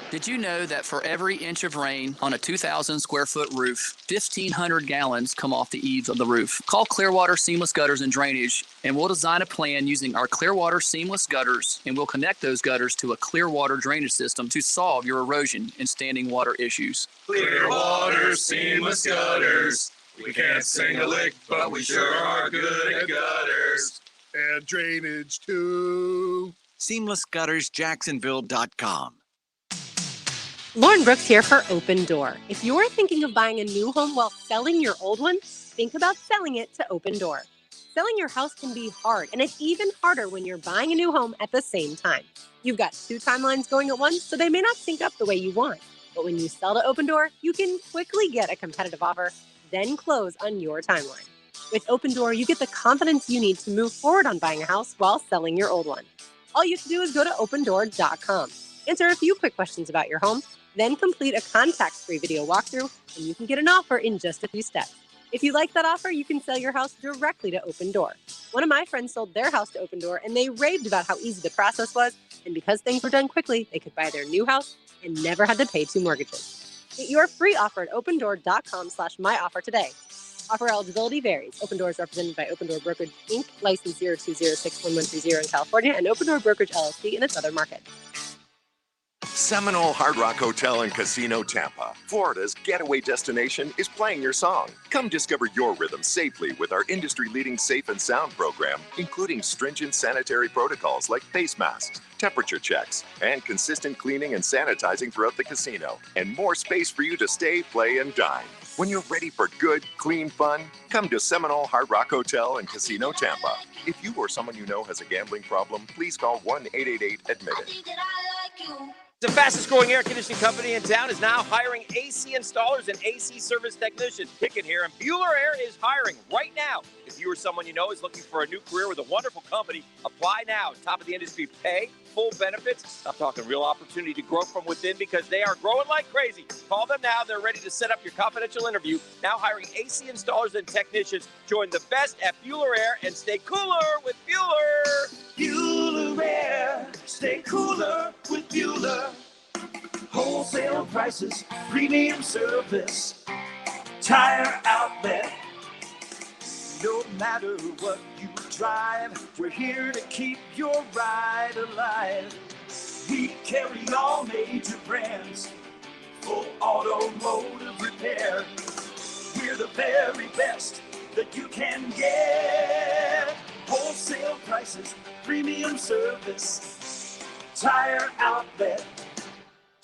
Did you know that for every inch of rain on a 2,000 square foot roof, 1,500 gallons come off the eaves of the roof? Call Clearwater Seamless Gutters and Drainage, and we'll design a plan using our Clearwater Seamless Gutters, and we'll connect those gutters to a Clearwater drainage system to solve your erosion and standing water issues. Clearwater Seamless Gutters. We can't sing a lick, but we sure are good at gutters. And drainage too. SeamlessGuttersJacksonville.com. Lauren Brooks here for Open Door. If you're thinking of buying a new home while selling your old one, think about selling it to Open Door. Selling your house can be hard, and it's even harder when you're buying a new home at the same time. You've got 2 timelines going at once, so they may not sync up the way you want. But when you sell to Open Door, you can quickly get a competitive offer, then close on your timeline. With Open Door, you get the confidence you need to move forward on buying a house while selling your old one. All you have to do is go to opendoor.com, answer a few quick questions about your home, then complete a contact-free video walkthrough, and you can get an offer in just a few steps. If you like that offer, you can sell your house directly to Open Door. One of my friends sold their house to Open Door, and they raved about how easy the process was, and because things were done quickly, they could buy their new house and never had to pay 2 mortgages. Get your free offer at opendoor.com/myoffer today. Offer eligibility varies. Open Door is represented by Open Door Brokerage, Inc., license 0206130 in California, and Open Door Brokerage, LLC in its other markets. Seminole Hard Rock Hotel and Casino Tampa, Florida's getaway destination, is playing your song. Come discover your rhythm safely with our industry-leading Safe and Sound program, including stringent sanitary protocols like face masks, temperature checks, and consistent cleaning and sanitizing throughout the casino, and more space for you to stay, play, and dine. When you're ready for good, clean fun, come to Seminole Hard Rock Hotel and Casino Tampa. If you or someone you know has a gambling problem, please call 1-888-ADMIT-IT. The fastest growing air conditioning company in town is now hiring AC installers and AC service technicians. Hicken here, and Bueller Air is hiring right now. If you or someone you know is looking for a new career with a wonderful company, apply now. Top of the industry pay, full benefits. I'm talking real opportunity to grow from within because they are growing like crazy. Call them now. They're ready to set up your confidential interview. Now hiring AC installers and technicians. Join the best at Bueller Air and stay cooler with Bueller. Bueller Air. Stay cooler with Bueller. Wholesale prices, premium service, tire outlet. No matter what you drive, we're here to keep your ride alive. We carry all major brands, full automotive repair. We're the very best that you can get. Wholesale prices, premium service, tire outlet.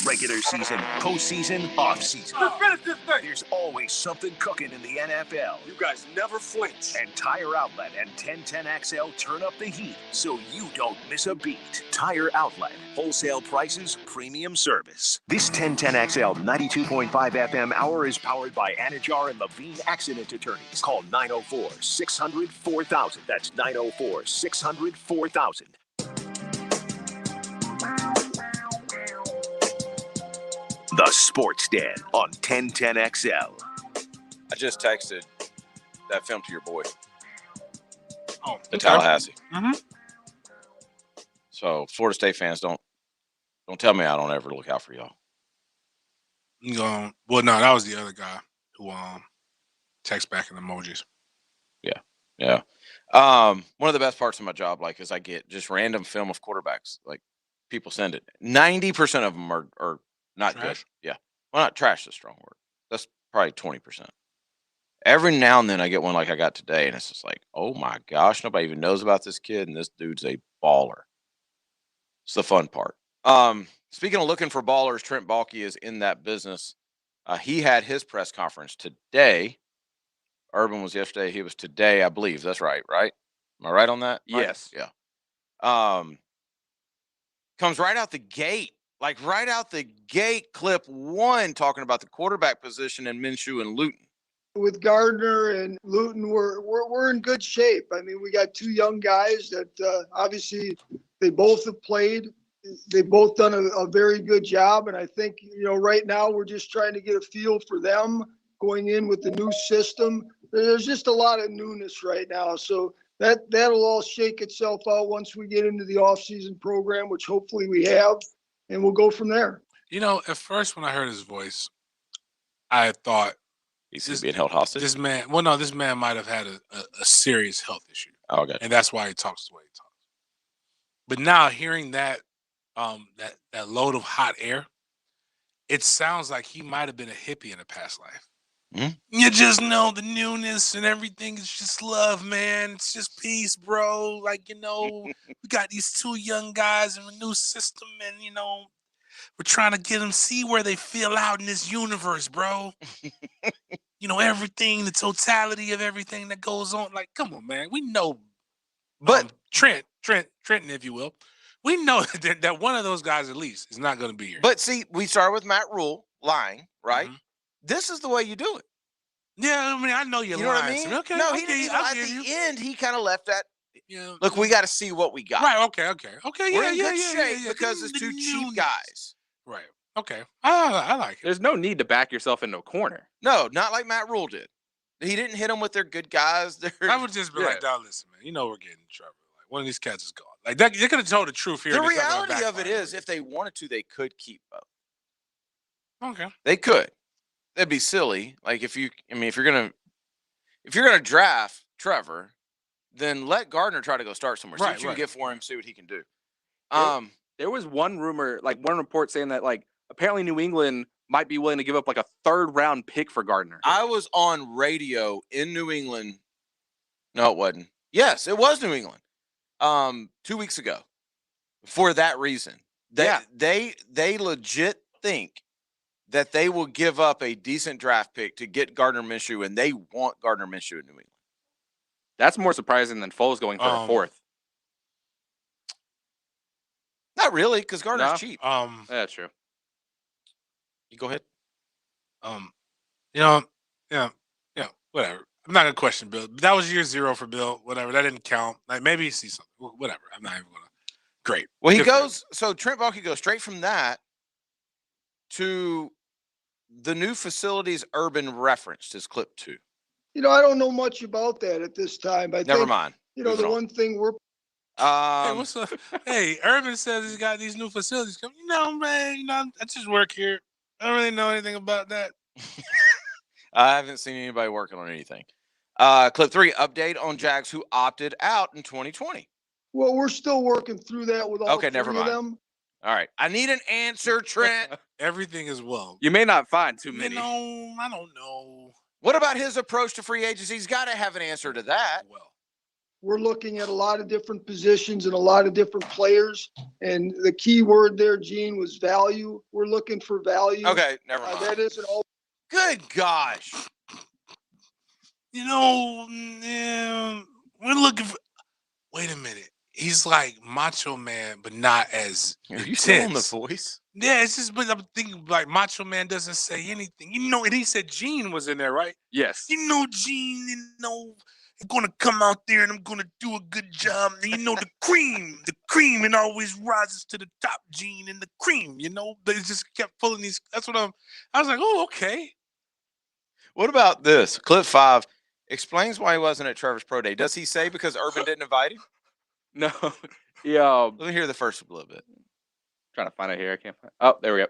Regular season, postseason, off-season. Let's finish this thing. There's always something cooking in the NFL. You guys never flinch. And Tire Outlet and 1010XL turn up the heat so you don't miss a beat. Tire Outlet. Wholesale prices, premium service. This 1010XL 92.5 FM hour is powered by Anajar and Levine Accident Attorneys. Call 904-600-4000. That's 904-600-4000. The Sports Den on 1010XL. I just texted that film to your boy. Oh, to Tallahassee. Mm-hmm. So Florida State fans, don't tell me I don't ever look out for y'all. Well, no, that was the other guy who text back in emojis. Yeah. One of the best parts of my job, like, is I get just random film of quarterbacks. Like, people send it. 90% of them are not Trash? good. Yeah. Well, not trash is a strong word. That's probably 20%. Every now and then I get one like I got today, and it's just like, oh my gosh, nobody even knows about this kid, and this dude's a baller. It's the fun part. Speaking of looking for ballers, Trent Balkey is in that business. He had his press conference today. Urban was yesterday. He was today, I believe. That's right? Am I right on that? Right? Yes. Yeah. Comes right out the gate. Like right out the gate, clip one, talking about the quarterback position in Minshew and Luton. With Gardner and Luton, we're in good shape. I mean, we got two young guys that obviously they both have played. They've both done a very good job, and I think right now we're just trying to get a feel for them going in with the new system. There's just a lot of newness right now, so that'll all shake itself out once we get into the off-season program, which hopefully we have. And we'll go from there. At first when I heard his voice, I thought he's being held hostage. This man might have had a serious health issue. Oh, okay. And that's why he talks the way he talks. But now hearing that load of hot air, it sounds like he might have been a hippie in a past life. Mm-hmm. You just know the newness and everything is just love, man. It's just peace, bro. Like, we got these two young guys in a new system, and, we're trying to get them see where they feel out in this universe, bro. Everything, the totality of everything that goes on. Like, come on, man. We know, but Trenton, if you will, we know that one of those guys at least is not going to be here. But see, we start with Matt Rule lying, right? Mm-hmm. This is the way you do it. Yeah, I mean, I know you're lying. What I mean? Okay. No, he didn't. At the end, he kind of left that. Yeah. Look, we got to see what we got. Right. Okay. We're in good shape because it's two cheap guys. Right. Okay. I like it. There's no need to back yourself into a corner. No, not like Matt Rule did. He didn't hit them with their good guys. I would just be like, "Dog, listen, man. We're getting in trouble. Like, one of these cats is gone. Like, they could have told the truth here." The reality of it is, if they wanted to, they could keep both. Okay. They could. That'd be silly. Like if you're gonna draft Trevor, then let Gardner try to go start somewhere. See what you can get for him. See what he can do. There was one rumor, like one report saying that like apparently New England might be willing to give up like a 3rd round pick for Gardner. I was on radio in New England. No, it wasn't. Yes, it was New England. 2 weeks ago. For that reason, they legit think that they will give up a decent draft pick to get Gardner Minshew, and they want Gardner Minshew in New England. That's more surprising than Foles going for a 4th. Not really, because Gardner's cheap. That's true. You go ahead. Whatever. I'm not gonna question Bill. That was year 0 for Bill. Whatever. That didn't count. Like maybe he sees something. Whatever. I'm not even gonna. Great. Well, he goes. So Trent Balkey goes straight from that to the new facilities Urban referenced is clip 2. I don't know much about that at this time. Never mind. The one thing we're hey, what's up? Hey, Urban says he's got these new facilities coming. Man, I just work here. I don't really know anything about that. I haven't seen anybody working on anything. Clip 3, update on Jags who opted out in 2020. Well, we're still working through that with all 3 of them. All right. I need an answer, Trent. Everything is well. You may not find too many. I don't know. What about his approach to free agency? He's got to have an answer to that. Well, we're looking at a lot of different positions and a lot of different players. And the key word there, Gene, was value. We're looking for value. Okay, never mind. That isn't all. Good gosh. You know, we're looking for. Wait a minute. He's like Macho Man, but not as Are intense. you still on The Voice? Yeah, it's just, but I'm thinking like Macho Man doesn't say anything. You know, and he said Gene was in there, right? Yes. You know, Gene, I'm gonna come out there and I'm gonna do a good job. And you know, the cream, it always rises to the top, Gene, and the cream, they just kept pulling these. That's what I was like, oh, okay. What about this? Clip 5 explains why he wasn't at Trevor's pro day. Does he say because Urban didn't invite him? No. Yeah. Let me hear the first little bit. Trying to find it here. I can't find. Oh, there we go.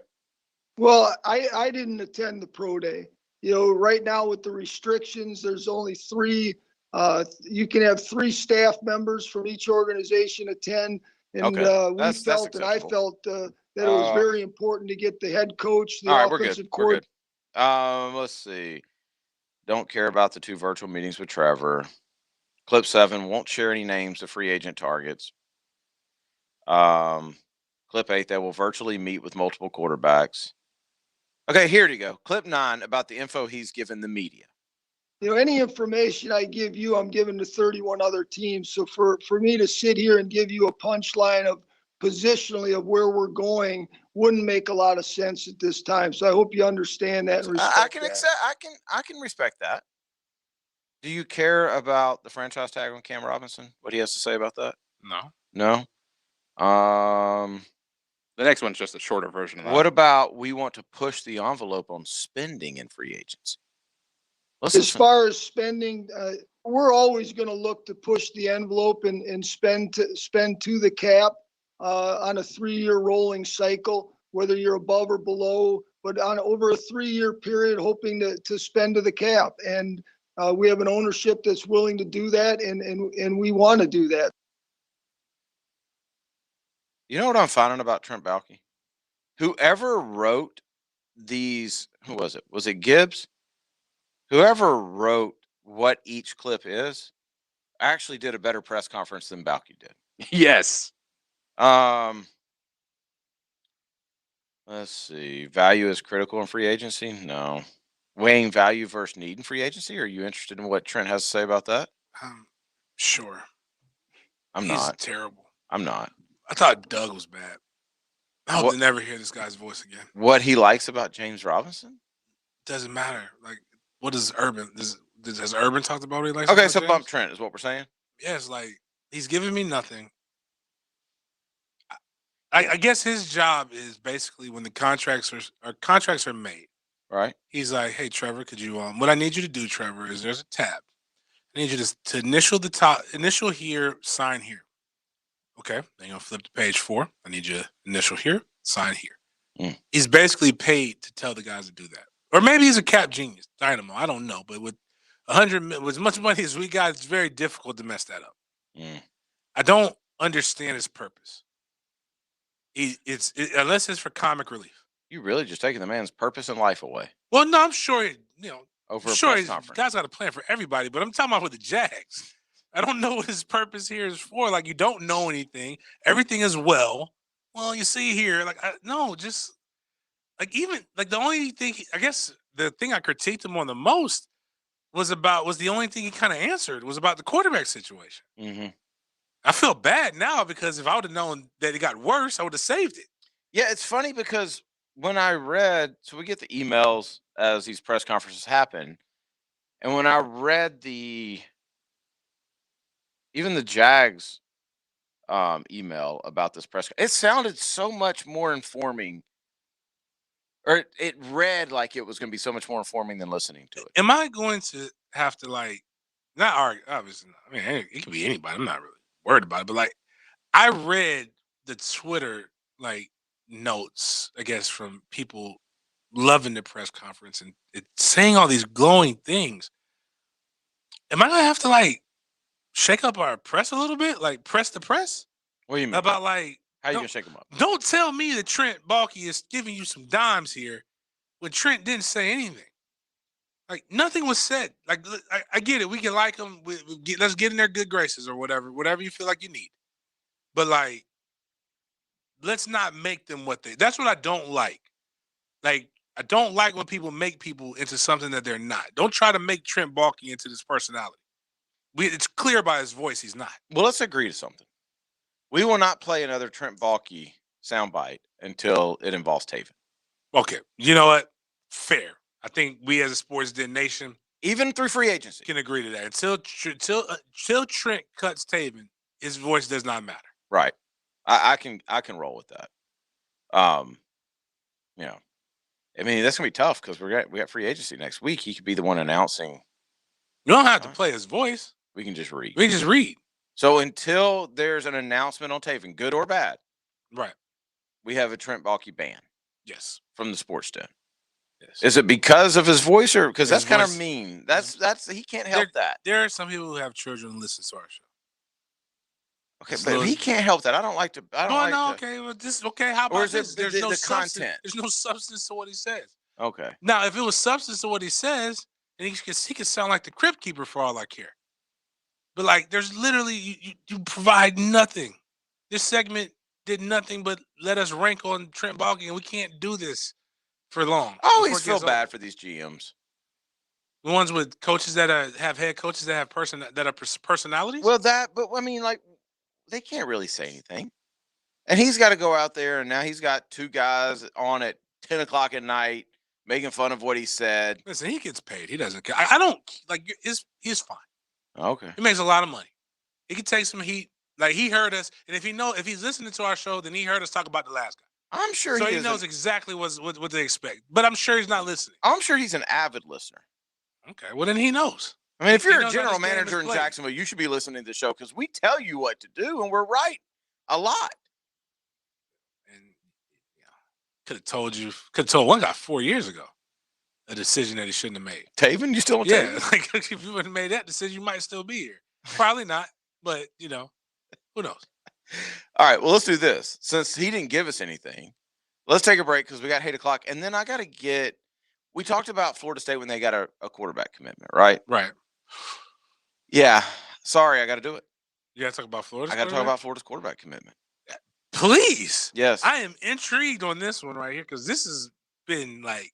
Well, I didn't attend the pro day. Right now with the restrictions, there's only 3. You can have 3 staff members from each organization attend. And I felt that it was very important to get the head coach, the offensive coordinator. Let's see. Don't care about the 2 virtual meetings with Trevor. Clip 7 won't share any names of free agent targets. Clip 8, they will virtually meet with multiple quarterbacks. Okay, here you go. Clip 9 about the info he's given the media. Any information I give you, I'm giving to 31 other teams. So for me to sit here and give you a punchline of positionally of where we're going wouldn't make a lot of sense at this time. So I hope you understand that. And I can respect that. Do you care about the franchise tag on Cam Robinson? What he has to say about that? No. The next one's just a shorter version of that. What about we want to push the envelope on spending in free agency? As far as spending, we're always going to look to push the envelope and spend to the cap on a 3-year rolling cycle, whether you're above or below, but on over a 3-year period, hoping to spend to the cap. And we have an ownership that's willing to do that, and we want to do that. You know what I'm finding about Trent Balkey? Whoever wrote these, who was it? Was it Gibbs? Whoever wrote what each clip is actually did a better press conference than Balkey did. Yes. Let's see. Value is critical in free agency? No. Weighing value versus need in free agency? Are you interested in what Trent has to say about that? Sure. I'm He's not. terrible. I'm not. I thought Doug was bad. I hope to never hear this guy's voice again. What he likes about James Robinson? Doesn't matter. Like, what does Urban? Has Urban talked about what he likes? Okay, about so James? bump Trent is what we're saying. Yeah, it's like he's giving me nothing. I guess his job is basically when the contracts are made. Right. He's like, hey, Trevor, could you what I need you to do, Trevor, is there's a tab. I need you to initial here, sign here. Okay. Then you're gonna flip to page 4. I need you to initial here, sign here. He's basically paid to tell the guys to do that. Or maybe he's a cap genius, dynamo. I don't know. But with with as much money as we got, it's very difficult to mess that up. I don't understand his purpose. Unless it's for comic relief. You really just taking the man's purpose in life away. Well, no, I'm sure over I'm a sure press conference. God's got a plan for everybody, but I'm talking about with the Jags. I don't know what his purpose here is for. Like, you don't know anything. Everything is well, you see here, like, just like, even like the only thing, I guess the thing I critiqued him on the most was the only thing he kind of answered was about the quarterback situation. I feel bad now because if I would have known that it got worse, I would have saved it. Yeah, it's funny because when I read, so we get the emails as these press conferences happen, and when I read even the Jags email about this press, it sounded so much more informing, or it read like it was going to be so much more informing than listening to it. Am I going to have to not argue? Obviously, I mean, it could be anybody. I'm not really worried about it, but I read the Twitter notes, I guess, from people loving the press conference and saying all these glowing things. Am I gonna have to shake up our press a little bit, press the press? What do you mean? About how you gonna shake them up? Don't tell me that Trent Balkey is giving you some dimes here when Trent didn't say anything. Like nothing was said. Like I get it. We can like them. Let's get in their good graces or whatever you feel like you need. But like, let's not make them what they. That's what I don't like. Like I don't like when people make people into something that they're not. Don't try to make Trent Balkey into this personality. It's clear by his voice he's not. Well, let's agree to something. We will not play another Trent Balkey soundbite until it involves Taven. Okay, you know what? Fair. I think we as a sportsden nation, even through free agency, can agree to that. Until Trent cuts Taven, his voice does not matter. Right. I can roll with that. You know, I mean that's gonna be tough because we got free agency next week. He could be the one announcing. You don't have to play his voice. We can just read. We can just read. So until there's an announcement on Taven, good or bad, right? We have a Trent Balkey ban. Yes. From the sportsden. Yes. Is it because of his voice or because that's kind of mean? That's he can't help that. There are some people who have children who listen to our show. Okay, but he can't help that. I don't like to. Okay. Well, how about this? There's no substance. Content. There's no substance to what he says. Okay. Now, if it was substance to what he says, then he could sound like the crypt keeper for all I care. But like, there's literally you provide nothing. This segment did nothing but let us rank on Trent Balkey, and we can't do this for long. I always feel bad for these GMs. The ones with coaches that have head coaches that have personalities. Well, but I mean, like, they can't really say anything. And he's got to go out there, and now he's got two guys on at 10 o'clock at night making fun of what he said. Listen, he gets paid. He doesn't care. I don't like. He's fine. Okay. He makes a lot of money. He can take some heat. Like he heard us, and if he's listening to our show, then he heard us talk about the last guy. I'm sure so he knows exactly what they expect. But I'm sure he's not listening. I'm sure he's an avid listener. Okay, well then he knows. I mean, if you're a general manager in Jacksonville, you should be listening to the show because we tell you what to do, and we're right a lot. And could have told one guy 4 years ago a decision that he shouldn't have made. Taven, you still on Taven? Yeah, like if you wouldn't have made that decision, you might still be here. Probably not, but who knows? All right, well, let's do this. Since he didn't give us anything, let's take a break because we got 8 o'clock, and then I got to get. We talked about Florida State when they got a quarterback commitment, right? Right. Yeah. Sorry, I got to do it. You got to talk about Florida. I got to talk about Florida's quarterback commitment. Please. Yes. I am intrigued on this one right here because this has been like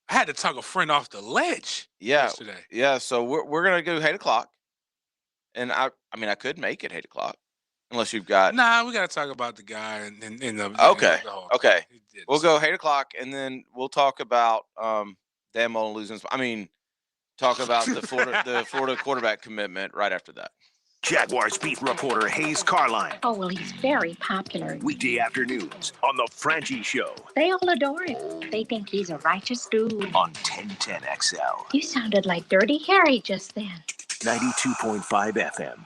I had to talk a friend off the ledge. Yesterday. Yeah. So we're gonna go 8 o'clock, and I mean I could make it 8 o'clock unless you've got. Nah, we got to talk about the guy and the. Okay. Okay. We'll go 8 o'clock, and then we'll talk about Dan Mullen losing. I mean, talk about the Florida quarterback commitment right after that. Jaguars beat reporter Hayes Carline. Oh, well, he's very popular. Weekday afternoons on The Frangie Show. They all adore him. They think he's a righteous dude. On 1010 XL. You sounded like Dirty Harry just then. 92.5 FM.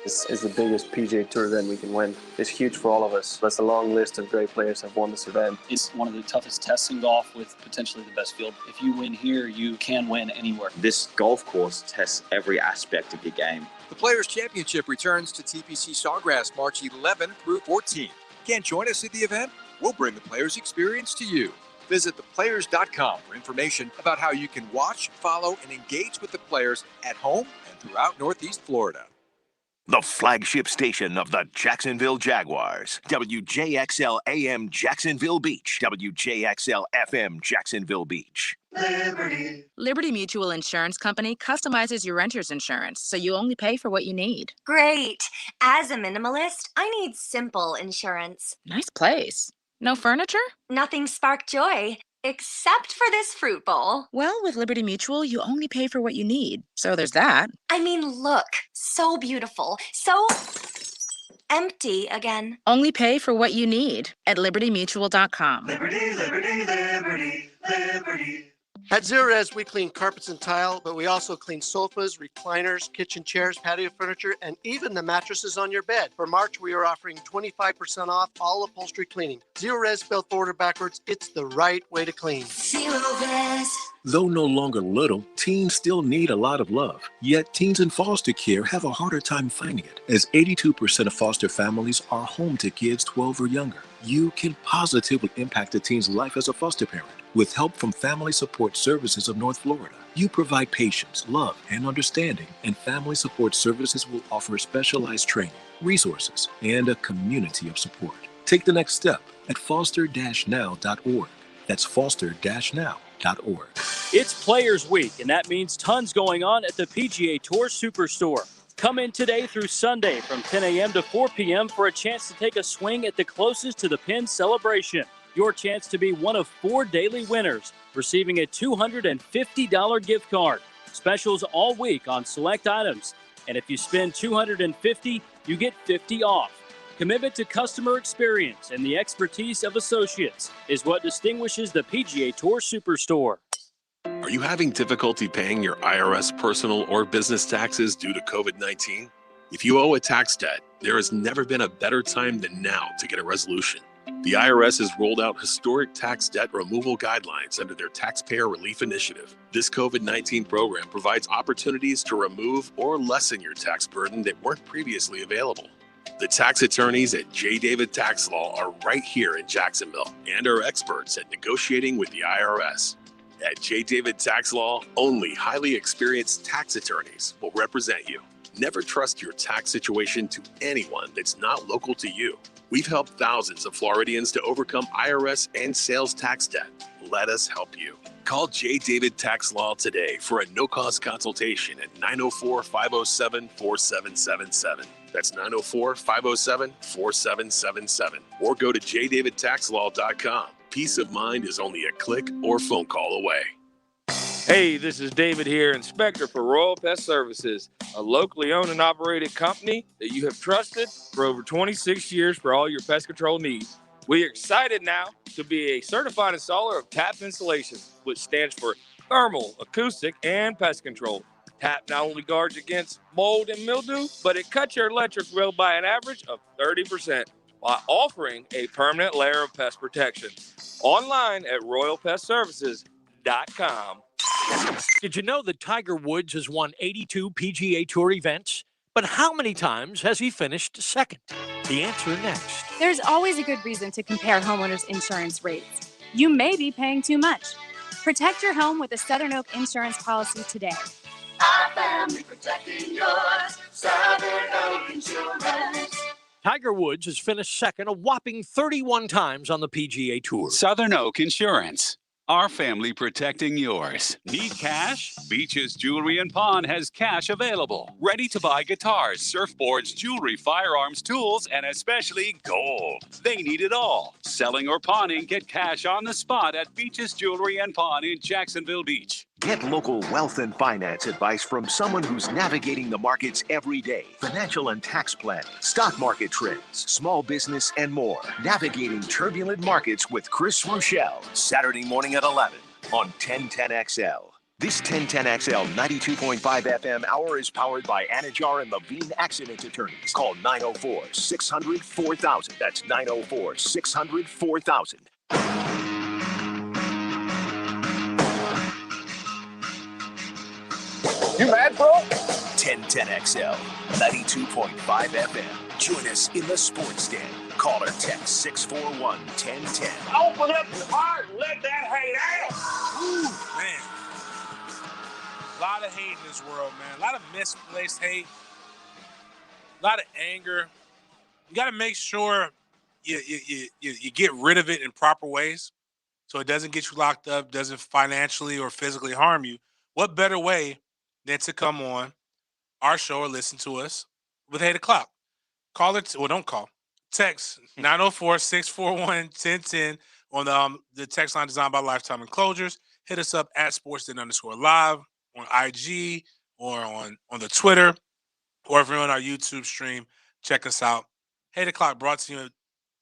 This is the biggest PGA Tour event we can win. It's huge for all of us. That's a long list of great players that have won this event. It's one of the toughest tests in golf with potentially the best field. If you win here, you can win anywhere. This golf course tests every aspect of your game. The Players' Championship returns to TPC Sawgrass March 11 through 14. Can't join us at the event? We'll bring the Players' experience to you. Visit theplayers.com for information about how you can watch, follow, and engage with the players at home and throughout Northeast Florida. The flagship station of the Jacksonville Jaguars. WJXL AM Jacksonville Beach. WJXL FM Jacksonville Beach. Liberty Mutual Insurance Company customizes your renter's insurance, so you only pay for what you need. Great. As a minimalist, I need simple insurance. Nice place. No furniture? Nothing spark joy, except for this fruit bowl. Well, with Liberty Mutual, you only pay for what you need, so there's that. I mean, look, so beautiful, so empty again. Only pay for what you need at libertymutual.com. Liberty, liberty, liberty, liberty. At Zero Res, we clean carpets and tile, but we also clean sofas, recliners, kitchen chairs, patio furniture, and even the mattresses on your bed. For March, we are offering 25% off all upholstery cleaning. Zero Res spelled forward backwards, it's the right way to clean. Zero Res. Though no longer little, teens still need a lot of love. Yet teens in foster care have a harder time finding it, as 82% of foster families are home to kids 12 or younger. you can positively impact a teen's life as a foster parent. With help from Family Support Services of North Florida, you provide patience, love, and understanding, and Family Support Services will offer specialized training, resources, and a community of support. Take the next step at foster-now.org. That's foster-now.org. It's Players Week, and that means tons going on at the PGA Tour Superstore. Come in today through Sunday from 10 a.m. to 4 p.m. for a chance to take a swing at the closest to the pin celebration. Your chance to be one of 4 daily winners, receiving a $250 gift card. Specials all week on select items. And if you spend $250, you get $50 off. Commitment to customer experience and the expertise of associates is what distinguishes the PGA Tour Superstore. Are you having difficulty paying your IRS personal or business taxes due to COVID-19? If you owe a tax debt, there has never been a better time than now to get a resolution. The IRS has rolled out historic tax debt removal guidelines under their Taxpayer Relief Initiative. This COVID-19 program provides opportunities to remove or lessen your tax burden that weren't previously available. The tax attorneys at J. David Tax Law are right here in Jacksonville and are experts at negotiating with the IRS. At J. David Tax Law, only highly experienced tax attorneys will represent you. Never trust your tax situation to anyone that's not local to you. We've helped thousands of Floridians to overcome IRS and sales tax debt. Let us help you. Call J. David Tax Law today for a no-cost consultation at 904-507-4777. That's 904-507-4777. Or go to jdavidtaxlaw.com. Peace of mind is only a click or phone call away. Hey, this is David here, inspector for Royal Pest Services, a locally owned and operated company that you have trusted for over 26 years for all your pest control needs. We are excited now to be a certified installer of TAP installation, which stands for thermal, acoustic, and pest control. TAP not only guards against mold and mildew, but it cuts your electric bill by an average of 30%. By offering a permanent layer of pest protection. Online at royalpestservices.com. Did you know that Tiger Woods has won 82 PGA Tour events? But how many times has he finished second? The answer next. There's always a good reason to compare homeowners' insurance rates. You may be paying too much. Protect your home with a Southern Oak insurance policy today. Our family protecting yours. Southern Oak Insurance. Tiger Woods has finished second a whopping 31 times on the PGA Tour. Southern Oak Insurance. Our family protecting yours. Need cash? Beaches Jewelry and Pawn has cash available. Ready to buy guitars, surfboards, jewelry, firearms, tools, and especially gold. They need it all. Selling or pawning, get cash on the spot at Beaches Jewelry and Pawn in Jacksonville Beach. Get local wealth and finance advice from someone who's navigating the markets every day. Financial and tax planning, stock market trends, small business, and more. Navigating turbulent markets with Chris Rochelle. Saturday morning at 11 on 1010XL. This 1010XL 92.5 FM hour is powered by Anajar and Levine Accident Attorneys. Call 904-600-4000. That's 904-600-4000. You mad, bro? 1010XL 92.5 FM. Join us in the sports den. Call or text 641-1010. Open up your heart and let that hate out. Ooh, man. A lot of hate in this world, man. A lot of misplaced hate. A lot of anger. You got to make sure you get rid of it in proper ways so it doesn't get you locked up, doesn't financially or physically harm you. What better way than to come on our show or listen to us with 8 o'clock? Call it, well, don't call. Text 904-641-1010 on the text line designed by Lifetime Enclosures. Hit us up at sportsden_live on IG or on the Twitter, or if you're on our YouTube stream, check us out. 8 o'clock brought to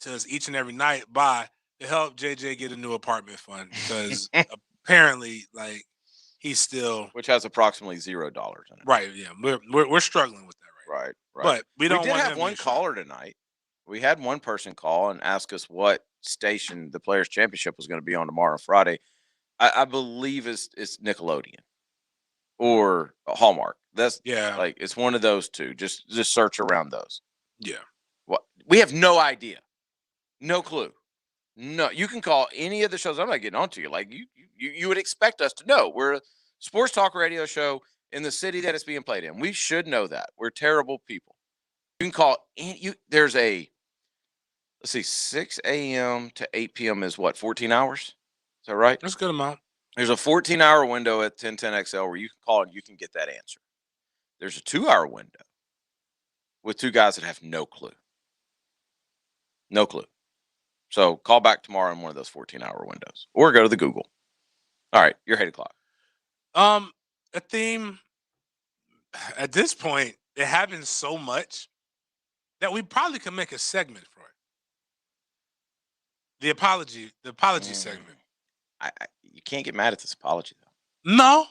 us each and every night by to help JJ get a new apartment fund, because apparently, like, he's still, which has approximately $0 in it. Right. Yeah, we're struggling with that right. But we don't. We did want have one caller tonight. We had one person call and ask us what station the Players Championship was going to be on tomorrow, Friday. I believe it's Nickelodeon or Hallmark. That's like it's one of those two. Just search around those. Yeah. What we have no idea. No clue. No, you can call any of the shows. I'm not getting on to you. Like you would expect us to know. We're a sports talk radio show in the city that it's being played in. We should know that. We're terrible people. You can call there's a, let's see, 6 a.m. to 8 p.m. is what, 14 hours? Is that right? That's a good amount. There's a 14-hour window at 1010XL where you can call and you can get that answer. There's a 2-hour window with two guys that have no clue. No clue. So call back tomorrow in one of those 14-hour windows or go to the Google. All right, your hate o'clock. A theme at this point, it happens so much that we probably could make a segment for it. The apology segment. You can't get mad at this apology though. No,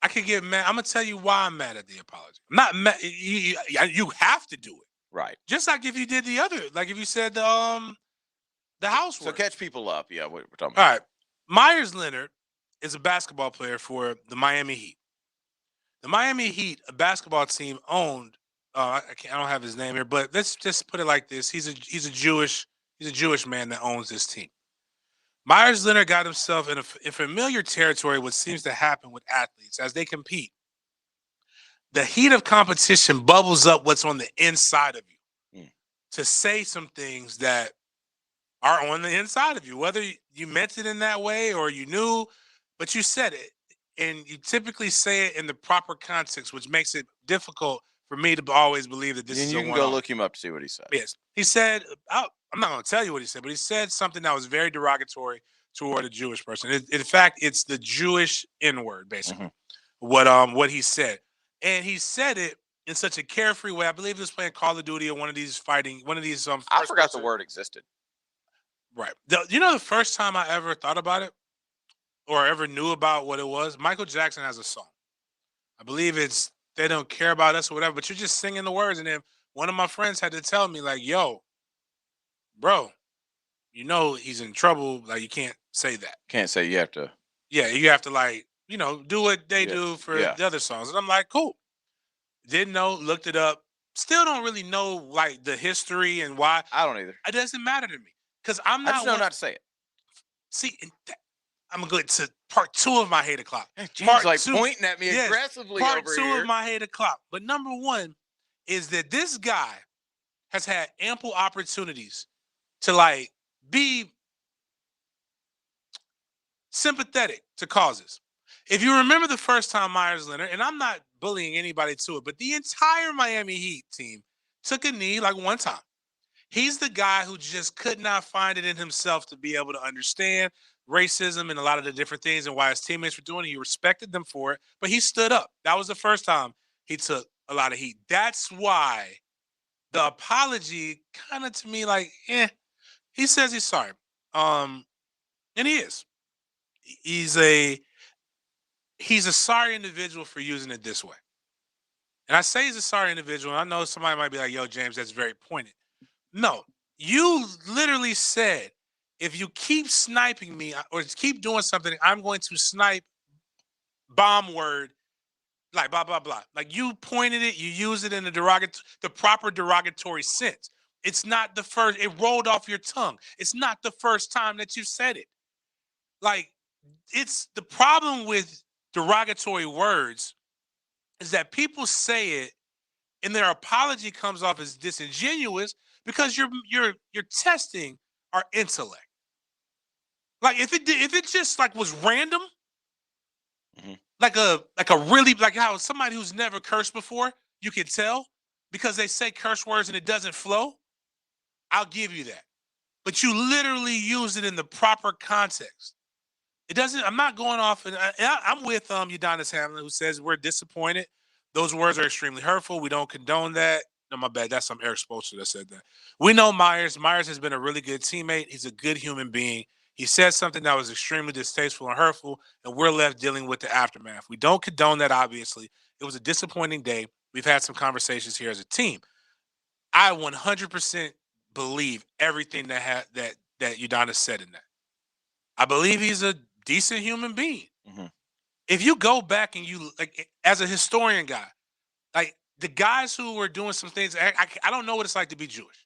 I could get mad. I'm gonna tell you why I'm mad at the apology. I'm not mad. You have to do it, right? Just like if you did the other, like if you said the housework. So catch people up. Yeah, we're talking about. All right, Myers Leonard is a basketball player for the Miami Heat. The Miami Heat, a basketball team owned. I don't have his name here, but let's just put it like this: he's a Jewish man that owns this team. Myers Leonard got himself in familiar territory, what seems to happen with athletes as they compete. The heat of competition bubbles up what's on the inside of you to say some things that are on the inside of you, whether you meant it in that way or you knew, but you said it. And you typically say it in the proper context, which makes it difficult for me to always believe that this is a one-off. You can go look him up to see what he said. Yes. He said, I'm not going to tell you what he said, but he said something that was very derogatory toward a Jewish person. In fact, it's the Jewish N-word, basically, what he said. And he said it in such a carefree way. I believe he was playing Call of Duty or one of these. I forgot the word existed. Right. The first time I ever thought about it or ever knew about what it was, Michael Jackson has a song. I believe it's They Don't Care About Us or whatever, but you're just singing the words. And then one of my friends had to tell me, like, yo, bro, he's in trouble. Like, you can't say that. Can't say, you have to. Yeah, you have to, like, do what they do for the other songs. And I'm like, cool. Didn't know, looked it up. Still don't really know, like, the history and why. I don't either. It doesn't matter to me. Because I'm not. I just know not to say it. See, I'm going to go to part 2 of my hate o'clock. James like pointing at me aggressively part over 2 here. of my hate o'clock. But number 1 is that this guy has had ample opportunities to, like, be sympathetic to causes. If you remember the first time Myers Leonard, and I'm not bullying anybody to it, but the entire Miami Heat team took a knee like one time. He's the guy who just could not find it in himself to be able to understand racism and a lot of the different things and why his teammates were doing it. He respected them for it, but he stood up. That was the first time he took a lot of heat. That's why the apology kind of, to me, like, he says he's sorry. And he is. He's a sorry individual for using it this way. And I say he's a sorry individual. I know somebody might be like, yo, James, that's very pointed. No, you literally said, if you keep sniping me or keep doing something, I'm going to snipe bomb word, like blah, blah, blah. Like, you pointed it, you used it in the proper derogatory sense. It's not the first, it rolled off your tongue. It's not the first time that you said it. Like, it's the problem with derogatory words is that people say it and their apology comes off as disingenuous because you're testing our intellect. Like, if it just like was random, like a really, like how somebody who's never cursed before, you can tell because they say curse words and it doesn't flow, I'll give you that. But you literally use it in the proper context. It doesn't. I'm not going off, and I'm with Udonis Hamilton, who says we're disappointed. Those words are extremely hurtful. We don't condone that. No, my bad. That's some Eric Spoelstra that said that. We know Myers. Myers has been a really good teammate. He's a good human being. He said something that was extremely distasteful and hurtful, and we're left dealing with the aftermath. We don't condone that, obviously. It was a disappointing day. We've had some conversations here as a team. I 100% believe everything that Udonis said in that. I believe he's a decent human being. If you go back and you, like, as a historian guy, like, the guys who were doing some things, I don't know what it's like to be Jewish.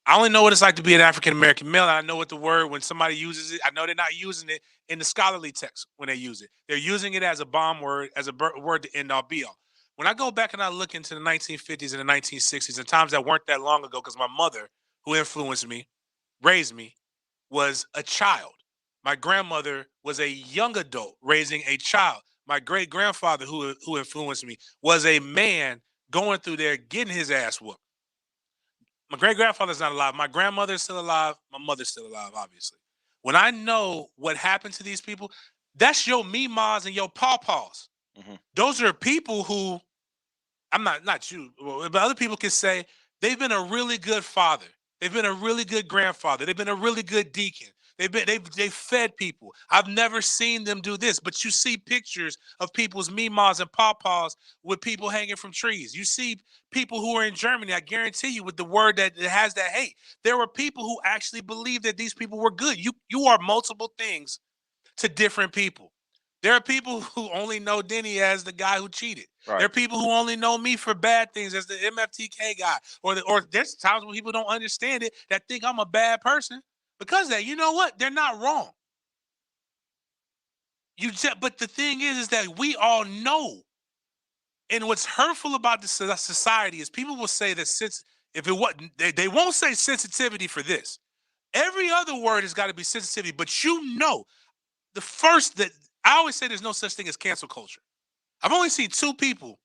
I only know what it's like to be an African American male. And I know what the word, when somebody uses it, I know they're not using it in the scholarly text when they use it. They're using it as a bomb word, as a word to end all be all. When I go back and I look into the 1950s and the 1960s and times that weren't that long ago, because my mother, who influenced me, raised me, was a child. My grandmother was a young adult raising a child. My great grandfather, who influenced me, was a man going through there getting his ass whooped. My great grandfather's not alive. My grandmother's still alive. My mother's still alive, obviously. When I know what happened to these people, that's your memas and your pawpaws. Those are people who, I'm not you, but other people can say they've been a really good father. They've been a really good grandfather. They've been a really good deacon. They've fed people. I've never seen them do this, but you see pictures of people's memas and pawpaws with people hanging from trees. You see people who are in Germany, I guarantee you, with the word that has that hate. There were people who actually believed that these people were good. You are multiple things to different people. There are people who only know Denny as the guy who cheated. Right. There are people who only know me for bad things as the MFTK guy. Or there's times when people don't understand it that think I'm a bad person because of that. You know what? They're not wrong. But the thing is that we all know. And what's hurtful about the society is people will say that if it wasn't, they won't say sensitivity for this. Every other word has got to be sensitivity, but you know, I always say there's no such thing as cancel culture. I've only seen two people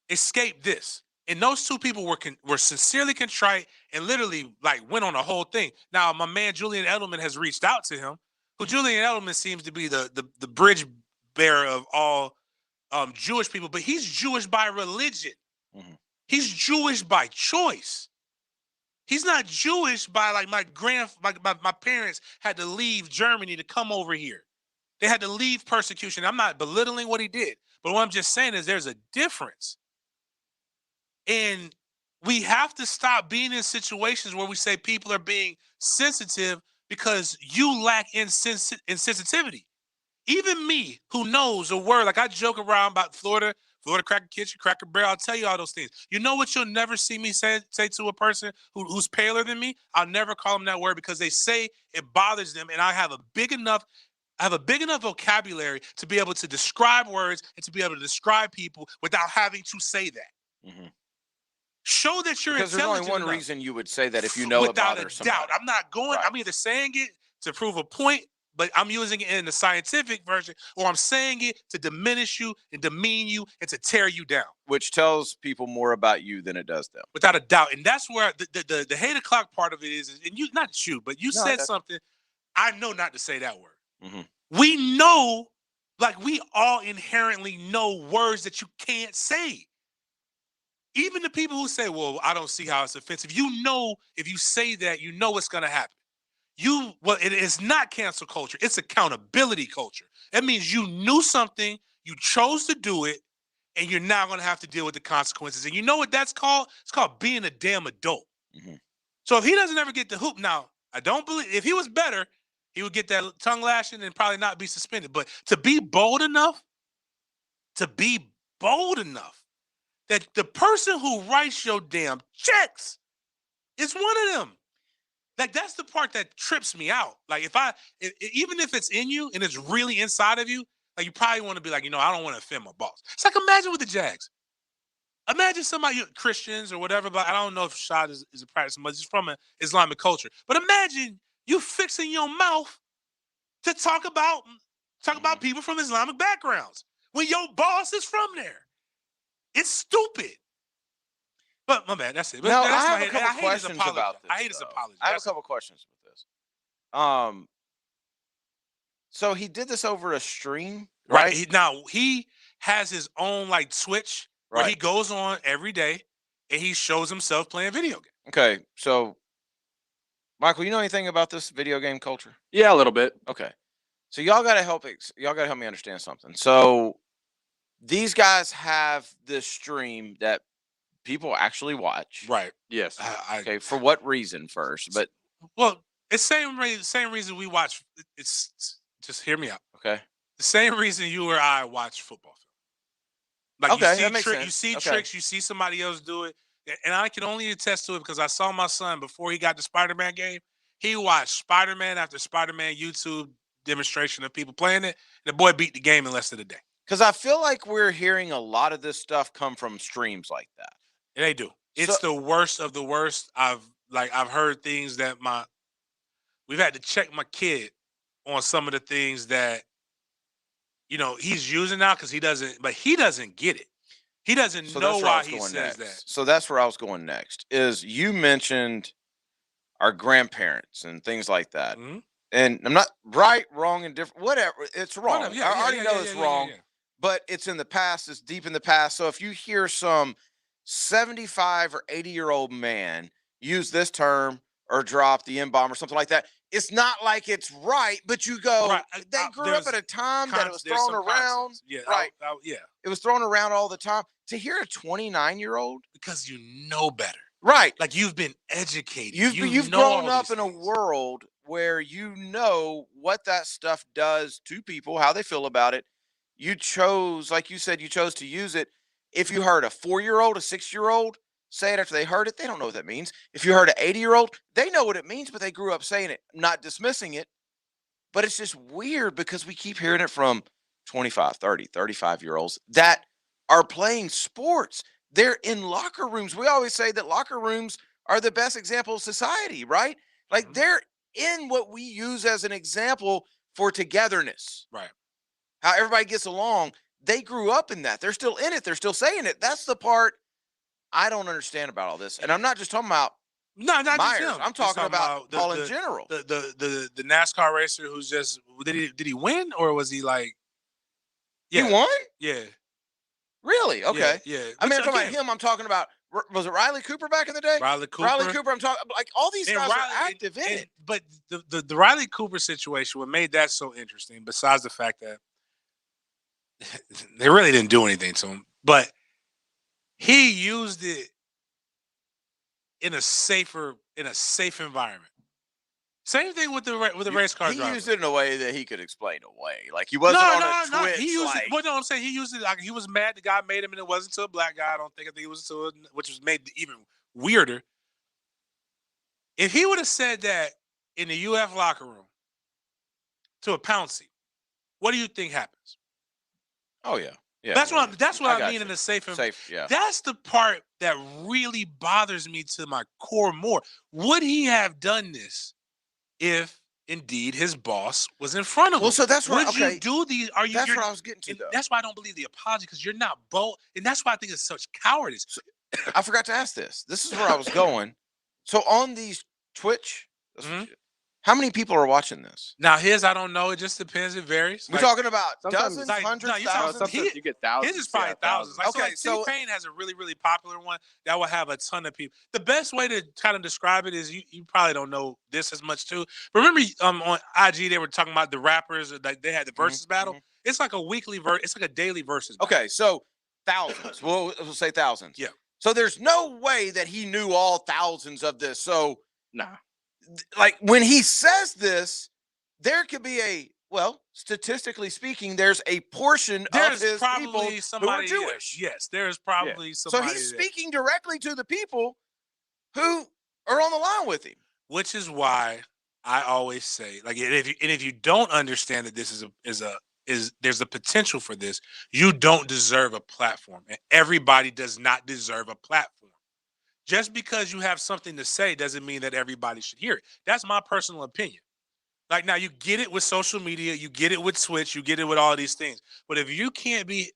escape this. And those two people were sincerely contrite and literally like went on a whole thing. Now, my man Julian Edelman has reached out to him, who Julian Edelman seems to be the bridge bearer of all Jewish people, but he's Jewish by religion. He's Jewish by choice. He's not Jewish by like my parents had to leave Germany to come over here. They had to leave persecution. I'm not belittling what he did, but what I'm just saying is there's a difference. And we have to stop being in situations where we say people are being sensitive because you lack in sensitivity. Even me, who knows a word, like I joke around about Florida Cracker Kitchen, Cracker Barrel, I'll tell you all those things. You know what you'll never see me say to a person who's paler than me? I'll never call them that word because they say it bothers them, and I have a big enough vocabulary to be able to describe words and to be able to describe people without having to say that. Show that you're because intelligent. There's only one enough. reason you would say that if you know without it bothers somebody. Doubt. I'm not going. Right. I'm either saying it to prove a point, but I'm using it in the scientific version, or I'm saying it to diminish you and demean you and to tear you down. Which tells people more about you than it does them. Without a doubt. And that's where the hate o'clock part of it is, and you, not you, but you said something. I know not to say that word. We know, like we all inherently know words that you can't say. Even the people who say, well, I don't see how it's offensive. You know, if you say that, you know what's going to happen. It is not cancel culture. It's accountability culture. That means you knew something, you chose to do it, and you're now going to have to deal with the consequences. And you know what that's called? It's called being a damn adult. So if he doesn't ever get the hoop, now, I don't believe, if he was better, he would get that tongue lashing and probably not be suspended. But to be bold enough that the person who writes your damn checks is one of them. Like, that's the part that trips me out. Like, even if it's in you and it's really inside of you, like, you probably want to be like, I don't want to offend my boss. It's like, imagine with the Jags. Imagine somebody, Christians or whatever, but I don't know if Shad is a practice, but it's from an Islamic culture. But imagine you fixing your mouth to talk about people from Islamic backgrounds when your boss is from there. It's stupid. But my bad, that's it. But now, that's I have a couple questions about this. I hate his apology. I have a couple questions with this. So he did this over a stream, right? He has his own like Twitch where he goes on every day and he shows himself playing video games. Okay, so Michael, you know anything about this video game culture? Yeah, a little bit. Okay, so y'all gotta help me understand something. So these guys have this stream that people actually watch, right? Yes. Okay, for what reason first? But it's same reason we watch. It's just hear me out. Okay. The same reason you or I watch football film. Like okay, that makes sense. You see tricks, you see somebody else do it. and I can only attest to it because I saw my son before he got the Spider-Man game. He watched Spider-Man after Spider-Man YouTube demonstration of people playing it. The boy beat the game in less than a day. Because I feel like we're hearing a lot of this stuff come from streams like that. And they do. It's the worst of the worst. I've heard things that we've had to check my kid on some of the things that, he's using now because he doesn't get it. He doesn't know why he says that. So that's where I was going next. Is you mentioned our grandparents and things like that. Mm-hmm. And I'm not right, wrong, and different. Whatever. It's wrong. Whatever. I already know it's wrong. But it's in the past. It's deep in the past. So if you hear some 75 or 80-year-old man use this term or drop the N-bomb or something like that, it's not like it's right, but you go, right. They grew up at a time that it was thrown around. Yeah, right. Yeah. It was thrown around all the time. To hear a 29-year-old. Because you know better. Right. Like you've been educated. You've grown up in a world where you know what that stuff does to people, how they feel about it. You chose, like you said, you chose to use it. If you heard a 4-year-old, a 6-year-old say it after they heard it, they don't know what that means. If you heard an 80-year-old, they know what it means, but they grew up saying it, not dismissing it. But it's just weird because we keep hearing it from 25, 30, 35-year-olds that are playing sports. They're in locker rooms. We always say that locker rooms are the best example of society, right? Like they're in what we use as an example for togetherness. Right. How everybody gets along. They grew up in that. They're still in it. They're still saying it. That's the part I don't understand about all this. And I'm not just talking about not Myers. Just him. I'm talking about Paul in general. The NASCAR racer who's just did he win or was he like He won? Yeah. Really? Okay. Yeah. I mean, I'm talking about him. I'm talking about, was it Riley Cooper back in the day? Riley Cooper. I'm talking like all these guys are active in it. But the Riley Cooper situation, what made that so interesting, besides the fact that they really didn't do anything to him, but he used it in a safe environment. Same thing with the race car driver. He used it in a way that he could explain away. Like he wasn't on a Twitch. He used it. Well, no, I'm saying he used it like he was mad the guy made him, and it wasn't to a black guy. I think it was to, which was made even weirder. If he would have said that in the UF locker room to a Pouncey, what do you think happens? Oh yeah. Yeah, that's what I mean in a safe. Yeah. That's the part that really bothers me to my core more. Would he have done this if indeed his boss was in front of him? Well, so that's why you do these? That's what I was getting to. Though. That's why I don't believe the apology because you're not bold, and that's why I think it's such cowardice. So, I forgot to ask this. This is where I was going. So on these Twitch, how many people are watching this? Now his, I don't know. It just depends. It varies. We're talking about dozens, hundreds, thousands. You get thousands. His is probably thousands. Okay, so T-Pain has a really, really popular one that will have a ton of people. The best way to kind of describe it is you probably don't know this as much too. But remember on IG they were talking about the rappers, like they had the versus battle. It's like a weekly it's like a daily versus battle. Okay, so thousands. we'll say thousands. Yeah. So there's no way that he knew all thousands of this. So nah. Like when he says this, there could be statistically speaking, there's a portion of his people who are Jewish. Yes, there's probably somebody. So he's speaking directly to the people who are on the line with him. Which is why I always say, like, if you don't understand that this there's a potential for this, you don't deserve a platform, and everybody does not deserve a platform. Just because you have something to say doesn't mean that everybody should hear it. That's my personal opinion. Like now you get it with social media, you get it with Twitch, you get it with all these things. But if you can't be,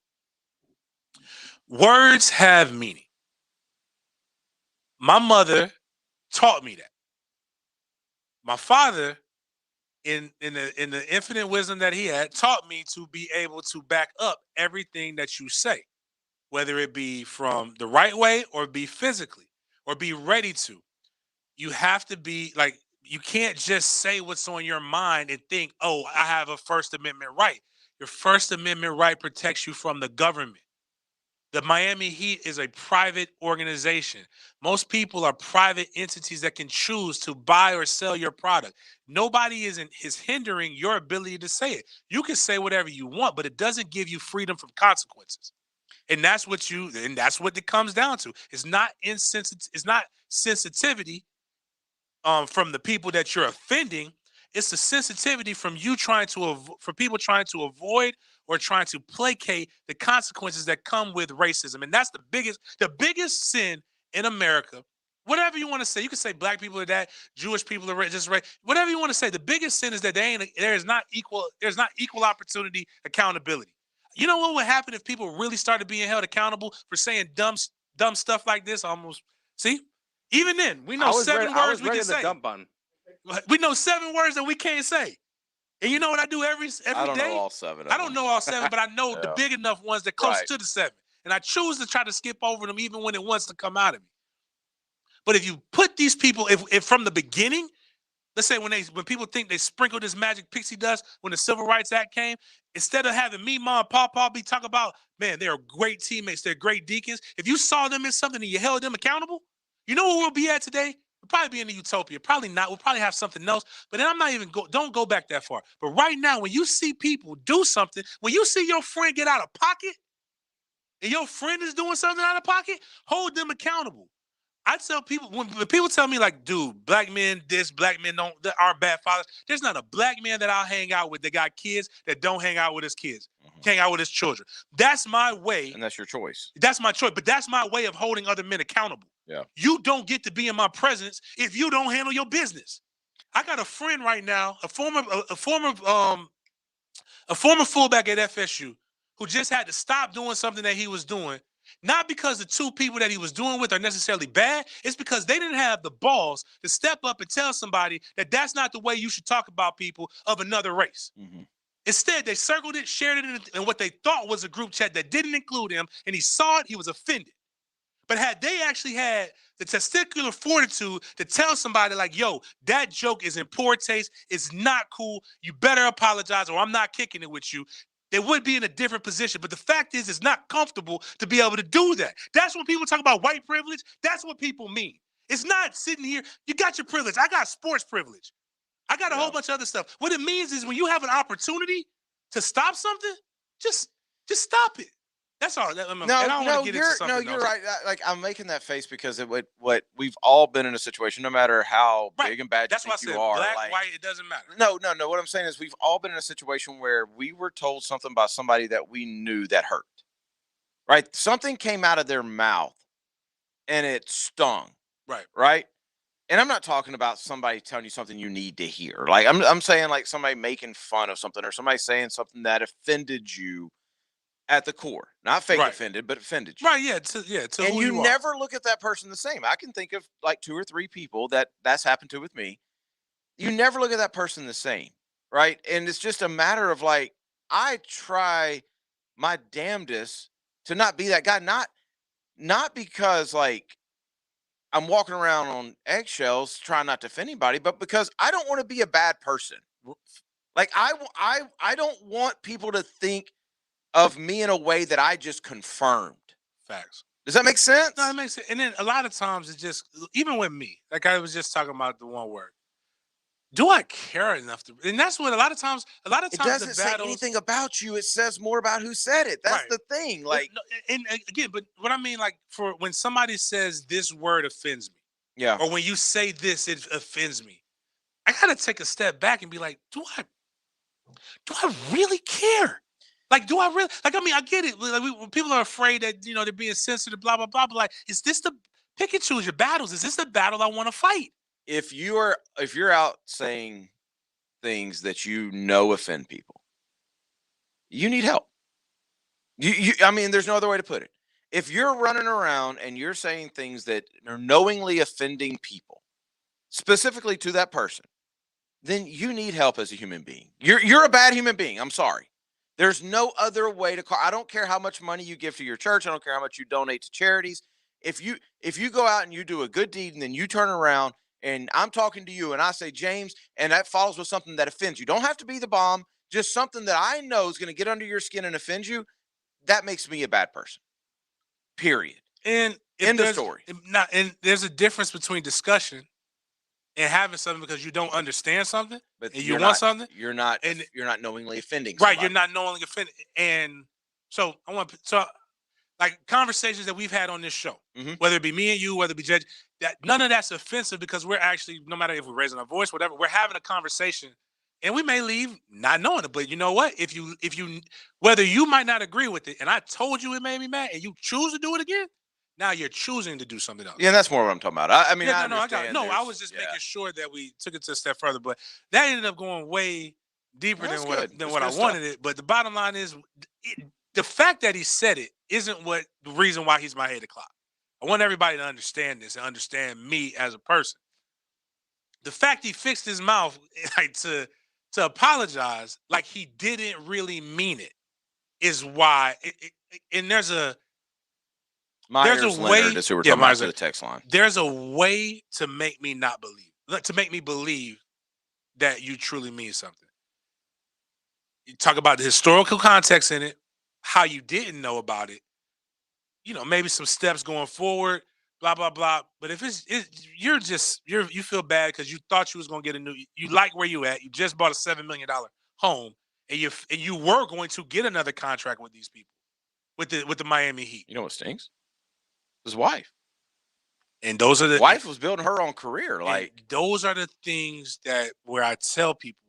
words have meaning. My mother taught me that. My father, in the infinite wisdom that he had, taught me to be able to back up everything that you say, whether it be from the right way or be physically. Or be ready to. You have to be like, you can't just say what's on your mind and think, oh, I have a First Amendment right. Your First Amendment right protects you from the government. The Miami Heat is a private organization. Most people are private entities that can choose to buy or sell your product. Nobody is hindering your ability to say it. You can say whatever you want, but it doesn't give you freedom from consequences. And that's what it comes down to. It's not sensitivity from the people that you're offending. It's the sensitivity from you for people trying to avoid or trying to placate the consequences that come with racism. And that's the biggest sin in America. Whatever you want to say, you can say black people are that, Jewish people are just right. Whatever you want to say, the biggest sin is that there's not equal opportunity accountability. You know what would happen if people really started being held accountable for saying dumb stuff like this? Even then, we know 7 words we can say. We know 7 words that we can't say. And you know what I do every day? I don't know all 7 of them. I don't know all 7, but I know the big enough ones that close to the 7. And I choose to try to skip over them even when it wants to come out of me. But if you put these people, if from the beginning, let's say when people think they sprinkled this magic pixie dust when the Civil Rights Act came, instead of having me, Mom, Papa be talking about, man, they're great teammates, they're great deacons. If you saw them in something and you held them accountable, you know where we'll be at today? We'll probably be in a utopia. Probably not. We'll probably have something else. But then don't go back that far. But right now, when you see people do something, when you see your friend get out of pocket, and your friend is doing something out of pocket, hold them accountable. I tell people, when people tell me like, dude, black men aren't bad fathers. There's not a black man that I'll hang out with that got kids that don't hang out with his kids, hang out with his children. That's my way. And that's your choice. That's my choice. But that's my way of holding other men accountable. Yeah. You don't get to be in my presence if you don't handle your business. I got a friend right now, a former fullback at FSU who just had to stop doing something that he was doing. Not because the 2 people that he was doing with are necessarily bad. It's because they didn't have the balls to step up and tell somebody that that's not the way you should talk about people of another race. Mm-hmm. Instead, they circled it, shared it in what they thought was a group chat that didn't include him, and he saw it, he was offended. But had they actually had the testicular fortitude to tell somebody like, yo, that joke is in poor taste, it's not cool, you better apologize or I'm not kicking it with you, they would be in a different position. But the fact is, it's not comfortable to be able to do that. That's when people talk about white privilege. That's what people mean. It's not sitting here. You got your privilege. I got sports privilege. I got a whole bunch of other stuff. What it means is when you have an opportunity to stop something, just stop it. That's all. You're right. Like I'm making that face because what we've all been in a situation, no matter how big and bad That's you why I think said you are. black, like, white, it doesn't matter. No. What I'm saying is we've all been in a situation where we were told something by somebody that we knew that hurt. Right? Something came out of their mouth and it stung. Right. Right? And I'm not talking about somebody telling you something you need to hear. Like I'm saying like somebody making fun of something or somebody saying something that offended you at the core. Not fake offended, but offended you. Right, And you never look at that person the same. I can think of like 2 or 3 people that's happened to with me. You never look at that person the same, right? And it's just a matter of like, I try my damnedest to not be that guy. Not because like I'm walking around on eggshells trying not to offend anybody, but because I don't want to be a bad person. Like I don't want people to think of me in a way that I just confirmed. Facts. Does that make sense? No, it makes sense. And then a lot of times it's just, even with me, like I was just talking about the one word. Do I care enough to? And that's what a lot of times it doesn't say anything about you. It says more about who said it. That's the thing. Like, and again, but what I mean, like for when somebody says this word offends me, yeah, or when you say this, it offends me. I gotta take a step back and be like, do I really care? Like, do I really? Like, I mean, I get it. Like, when people are afraid that they're being sensitive, blah blah blah. But like, is this the pick and choose your battles? Is this the battle I want to fight? If you're out saying things that offend people, you need help. I mean, there's no other way to put it. If you're running around and you're saying things that are knowingly offending people, specifically to that person, then you need help as a human being. You're a bad human being. I'm sorry. There's no other way to call. I don't care how much money you give to your church. I don't care how much you donate to charities. If you go out and you do a good deed and then you turn around and I'm talking to you and I say, James, and that follows with something that offends you. Don't have to be the bomb, just something that I know is going to get under your skin and offend you. That makes me a bad person. Period. And end of story. And there's a difference between discussion and having something because you don't understand something, but and you want something. You're not knowingly offending somebody. Right, you're not knowingly offending. And so like conversations that we've had on this show, whether it be me and you, whether it be Judge, that none of that's offensive because we're actually, no matter if we're raising our voice, whatever, we're having a conversation, and we may leave not knowing it. But you know what? If you, whether you might not agree with it, and I told you it made me mad, and you choose to do it again, now you're choosing to do something else. Yeah, that's more what I'm talking about. I mean, yeah, I I was just making sure that we took it to a step further, but that ended up going way deeper than what I wanted it. But the bottom line is, the fact that he said it isn't what the reason why he's my 8 o'clock. I want everybody to understand this and understand me as a person. The fact he fixed his mouth like to apologize like he didn't really mean it is why. And there's a way. That's who we're talking about to the text line. There's a way to make me not believe, to make me believe that you truly mean something. You talk about the historical context in it, how you didn't know about it, maybe some steps going forward, blah, blah, blah. But if you feel bad because you thought you was going to get you like where you at, you just bought a $7 million home, and you were going to get another contract with these people, with the Miami Heat. You know what stinks? His wife. And those are the wife was building her own career. Like, those are the things where I tell people,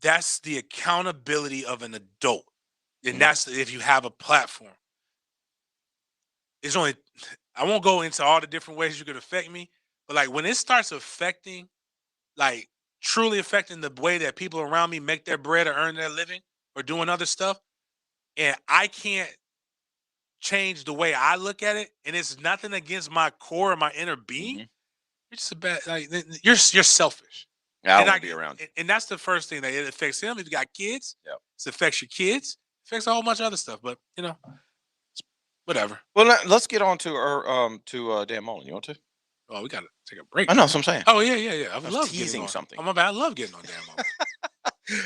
that's the accountability of an adult. And that's if you have a platform. I won't go into all the different ways you could affect me, but like when it starts affecting, like truly affecting the way that people around me make their bread or earn their living or doing other stuff, and I can't change the way I look at it, and it's nothing against my core or my inner being, you're just a bad, like you're selfish. I don't want to be around you. And that's the first thing that it affects him. If you got kids, it affects your kids. Affects a whole bunch of other stuff, but whatever. Well, let's get on to Dan Mullen. You want to? Oh, we got to take a break. I know, that's what I'm saying. Oh yeah. I love teasing something. Oh my bad. I love getting on Dan Mullen.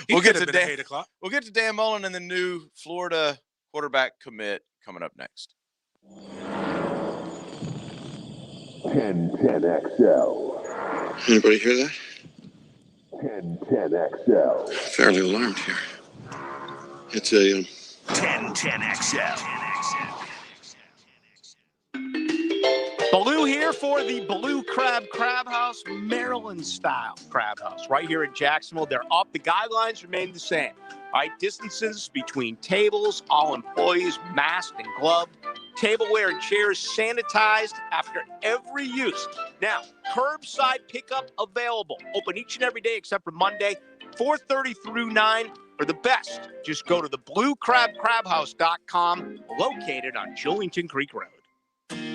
We'll get to Dan. 8 o'clock. We'll get to Dan Mullen and the new Florida quarterback commit coming up next. 1010XL. Anybody hear that? 1010XL. Fairly alarmed here. It's a 1010XL. Blue here for the Blue Crab House, Maryland style crab house. Right here in Jacksonville, they're up. The guidelines remain the same. All right, distances between tables, all employees masked and gloved. Tableware and chairs sanitized after every use. Now, curbside pickup available. Open each and every day except for Monday, 4:30 through 9. For the best, just go to the bluecrabcrabhouse.com, located on Julington Creek Road.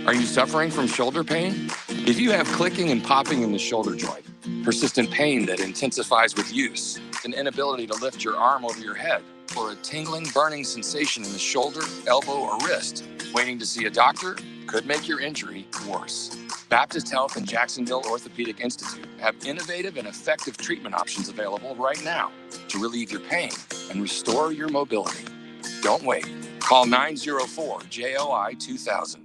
Are you suffering from shoulder pain? If you have clicking and popping in the shoulder joint, persistent pain that intensifies with use, an inability to lift your arm over your head, or a tingling, burning sensation in the shoulder, elbow, or wrist, waiting to see a doctor could make your injury worse. Baptist Health and Jacksonville Orthopedic Institute have innovative and effective treatment options available right now to relieve your pain and restore your mobility. Don't wait. Call 904-JOI-2000.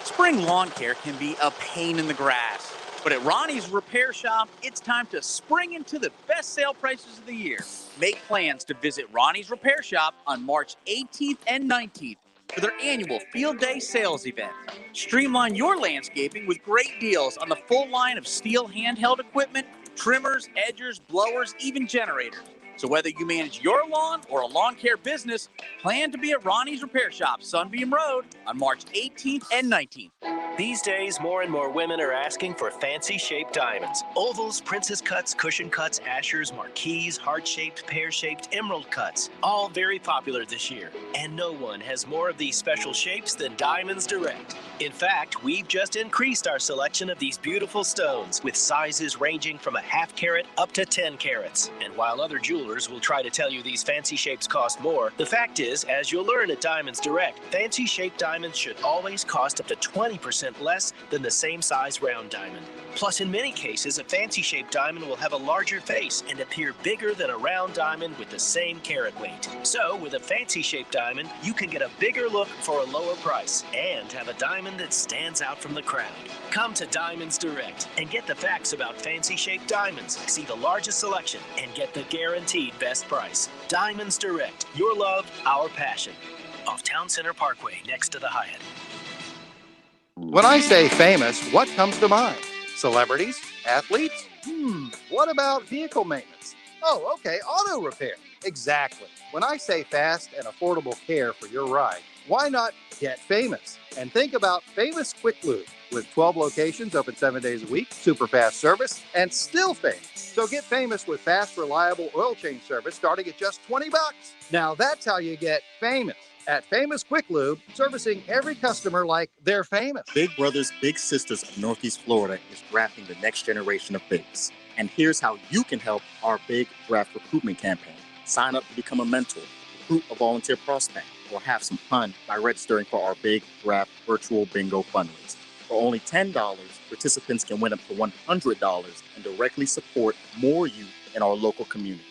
Spring lawn care can be a pain in the grass, but at Ronnie's Repair Shop, it's time to spring into the best sale prices of the year. Make plans to visit Ronnie's Repair Shop on March 18th and 19th for their annual Field Day sales event. Streamline your landscaping with great deals on the full line of Steel handheld equipment, trimmers, edgers, blowers, even generators. So whether you manage your lawn or a lawn care business, plan to be at Ronnie's Repair Shop, Sunbeam Road, on March 18th and 19th. These days, more and more women are asking for fancy-shaped diamonds. Ovals, princess cuts, cushion cuts, ashers, marquise, heart-shaped, pear-shaped, emerald cuts. All very popular this year. And no one has more of these special shapes than Diamonds Direct. In fact, we've just increased our selection of these beautiful stones with sizes ranging from a half carat up to 10 carats. And while other jewelers will try to tell you these fancy shapes cost more, the fact is, as you'll learn at Diamonds Direct, fancy shaped diamonds should always cost up to 20% less than the same size round diamond. Plus, in many cases, a fancy shaped diamond will have a larger face and appear bigger than a round diamond with the same carat weight. So, with a fancy shaped diamond, you can get a bigger look for a lower price and have a diamond that stands out from the crowd. Come to Diamonds Direct and get the facts about fancy shaped diamonds, see the largest selection, and get the guaranteed best price. Diamonds Direct. Your love, our passion. off Town Center Parkway next to the Hyatt. When I say famous, what comes to mind? Celebrities? Athletes? What about vehicle maintenance? Oh, okay, auto repair. Exactly. When I say fast and affordable care for your ride, why not get famous? And think about Famous Quick Lube. With 12 locations open 7 days a week, super fast service, and still famous. So get famous with fast, reliable oil change service starting at just $20. Now that's how you get famous. At Famous Quick Lube, servicing every customer like they're famous. Big Brothers Big Sisters of Northeast Florida is drafting the next generation of bigs. And here's how you can help our big draft recruitment campaign. Sign up to become a mentor, recruit a volunteer prospect, or have some fun by registering for our big draft virtual bingo fundraiser. For only $10, participants can win up to $100 and directly support more youth in our local community.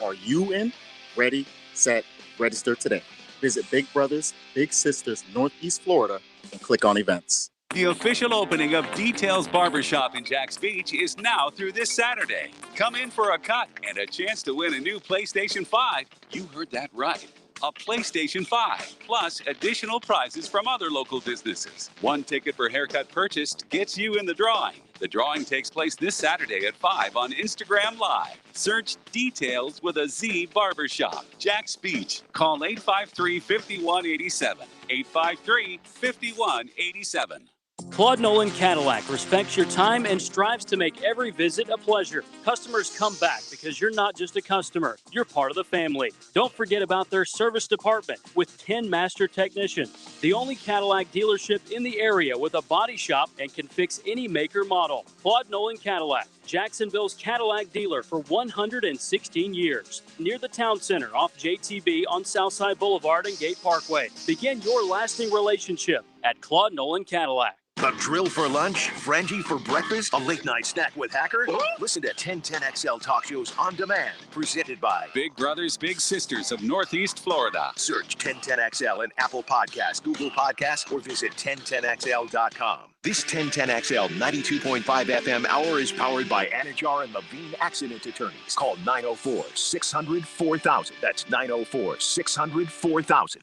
Are you in? Ready, set, register today. Visit Big Brothers Big Sisters Northeast Florida and click on events. The official opening of Details Barbershop in Jax Beach is now through this Saturday. Come in for a cut and a chance to win a new PlayStation 5. You heard that right. A PlayStation 5, plus additional prizes from other local businesses. One ticket per haircut purchased gets you in the drawing. The drawing takes place this Saturday at 5 on Instagram Live. Search Details with a Z Barbershop, Jax Beach. Call 853-5187. 853-5187. Claude Nolan Cadillac respects your time and strives to make every visit a pleasure. Customers come back because you're not just a customer, you're part of the family. Don't forget about their service department with 10 master technicians. The only Cadillac dealership in the area with a body shop and can fix any make or model. Claude Nolan Cadillac, Jacksonville's Cadillac dealer for 116 years. Near the town center off JTB on Southside Boulevard and Gate Parkway. Begin your lasting relationship at Claude Nolan Cadillac. A drill for lunch, Frangie for breakfast, a late night snack with Hacker? Listen to 1010XL talk shows on demand, presented by Big Brothers Big Sisters of Northeast Florida. Search 1010XL in Apple Podcasts, Google Podcasts, or visit 1010XL.com. This 1010XL 92.5 FM hour is powered by Anajar and Levine Accident Attorneys. Call 904-600-4000. That's 904-600-4000.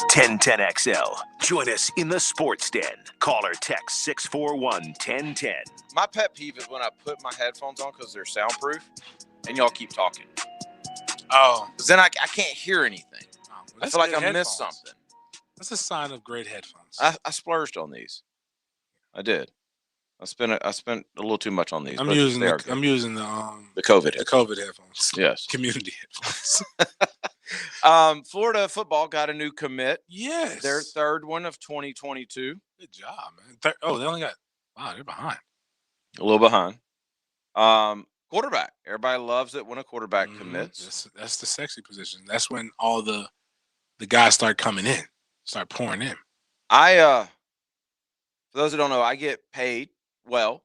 1010XL. Join us in the Sports Den. Call or text 641-1010. My pet peeve is when I put my headphones on because they're soundproof and y'all keep talking. Oh. Because then I can't hear anything. I feel like I missed something. That's a sign of great headphones. I splurged on these. I did. I spent a little too much on these. I'm using the COVID headphones. Yes. Community headphones. Florida football got a new commit. Yes. Their third one of 2022. Good job, man. They only got, they're behind. A little behind. Quarterback. Everybody loves it when a quarterback commits. That's the sexy position. That's when all the guys start coming in, start pouring in. For those who don't know, I get paid well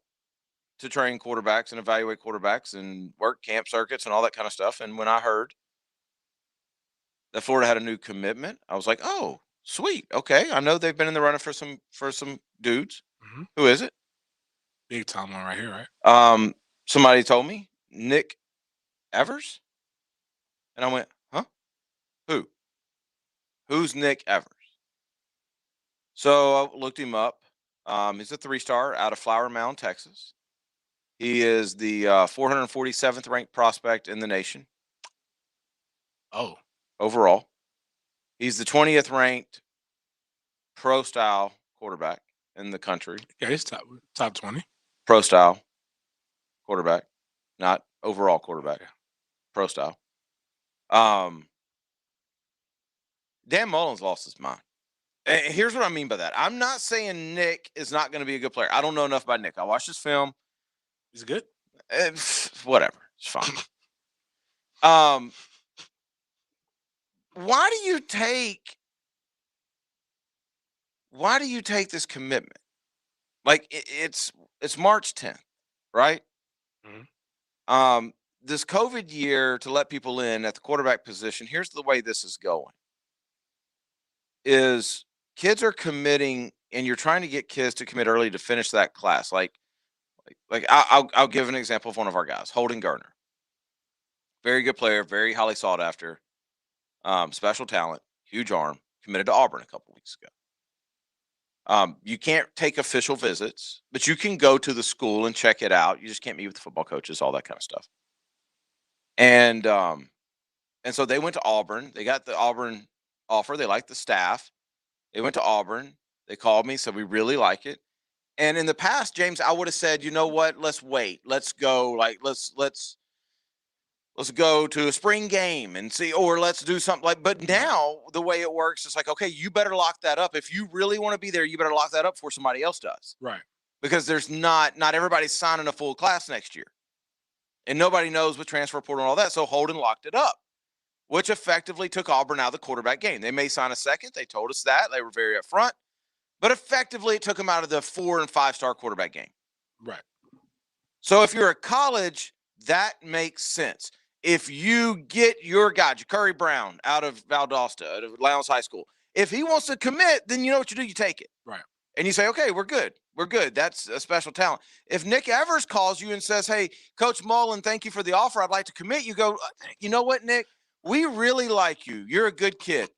to train quarterbacks and evaluate quarterbacks and work camp circuits and all that kind of stuff. And when I heard that Florida had a new commitment, I was like, "Oh, sweet. Okay, I know they've been in the running for some dudes. Mm-hmm. Who is it? Big time one right here, right? Somebody told me Nick Evers, and I went, "Huh? Who? Who's Nick Evers?" So I looked him up. He's a 3-star out of Flower Mound, Texas. He is the 447th ranked prospect in the nation. Oh. Overall. He's the 20th ranked pro style quarterback in the country. Yeah, he's top 20. Pro style quarterback, not overall quarterback. Yeah. Pro style. Dan Mullen's lost his mind. And here's what I mean by that. I'm not saying Nick is not going to be a good player. I don't know enough about Nick. I watched his film. He's good. Whatever. It's fine. Why do you take this commitment? Like it's March 10th, right? Mm-hmm. This COVID year, to let people in at the quarterback position, here's the way this is going. Is kids are committing, and you're trying to get kids to commit early to finish that class. Like I'll give an example of one of our guys, Holden Gardner. very good player, very highly sought after, special talent, huge arm, committed to Auburn a couple weeks ago. You can't take official visits, but you can go to the school and check it out. You just can't meet with the football coaches, all that kind of stuff. And so they went to Auburn. They got the Auburn offer. They liked the staff. They went to Auburn. They called me, said, we really like it. And in the past, James, I would have said, you know what? Let's wait. Let's go. Like, let's go to a spring game and see, or let's do something like, but now the way it works, it's like, okay, you better lock that up. If you really want to be there, you better lock that up before somebody else does. Right. Because there's not everybody's signing a full class next year. And nobody knows with transfer portal and all that. So Holden locked it up, which effectively took Auburn out of the quarterback game. They may sign a second. They told us that. They were very upfront. But effectively, it took them out of the 4- and 5-star quarterback game. Right. So if you're a college, that makes sense. If you get your guy, Ja'Curry Brown, out of Valdosta, out of Lowndes High School, if he wants to commit, then you know what you do. You take it. Right. And you say, okay, we're good. We're good. That's a special talent. If Nick Evers calls you and says, hey, Coach Mullen, thank you for the offer. I'd like to commit. You go, you know what, Nick? We really like you. You're a good kid.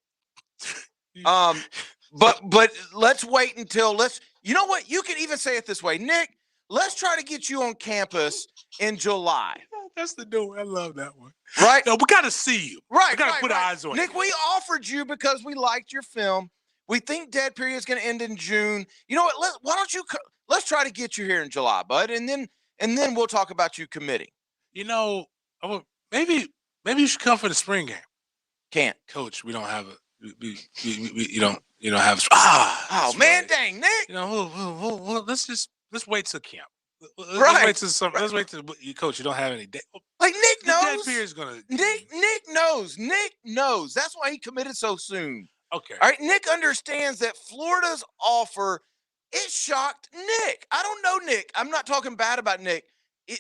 But let's wait until you know what? You can even say it this way, Nick, let's try to get you on campus in July. That's the new one. I love that one. Right? No, we got to see you. Right. We got to put eyes on Nick, you. we offered you because we liked your film. We think dead period is going to end in June. You know what? Why don't you let's try to get you here in July, bud, and then we'll talk about you committing. You know, maybe you should come for the spring game. Can't, Coach. We don't have you don't have. Oh man, dang, Nick. You know, let's wait till camp. Right. Let's wait till Coach. You don't have any day. Like Nick knows. Dead period's gonna. Nick knows. Nick knows. That's why he committed so soon. Okay. All right. Nick understands that Florida's offer, it shocked Nick. I don't know Nick. I'm not talking bad about Nick.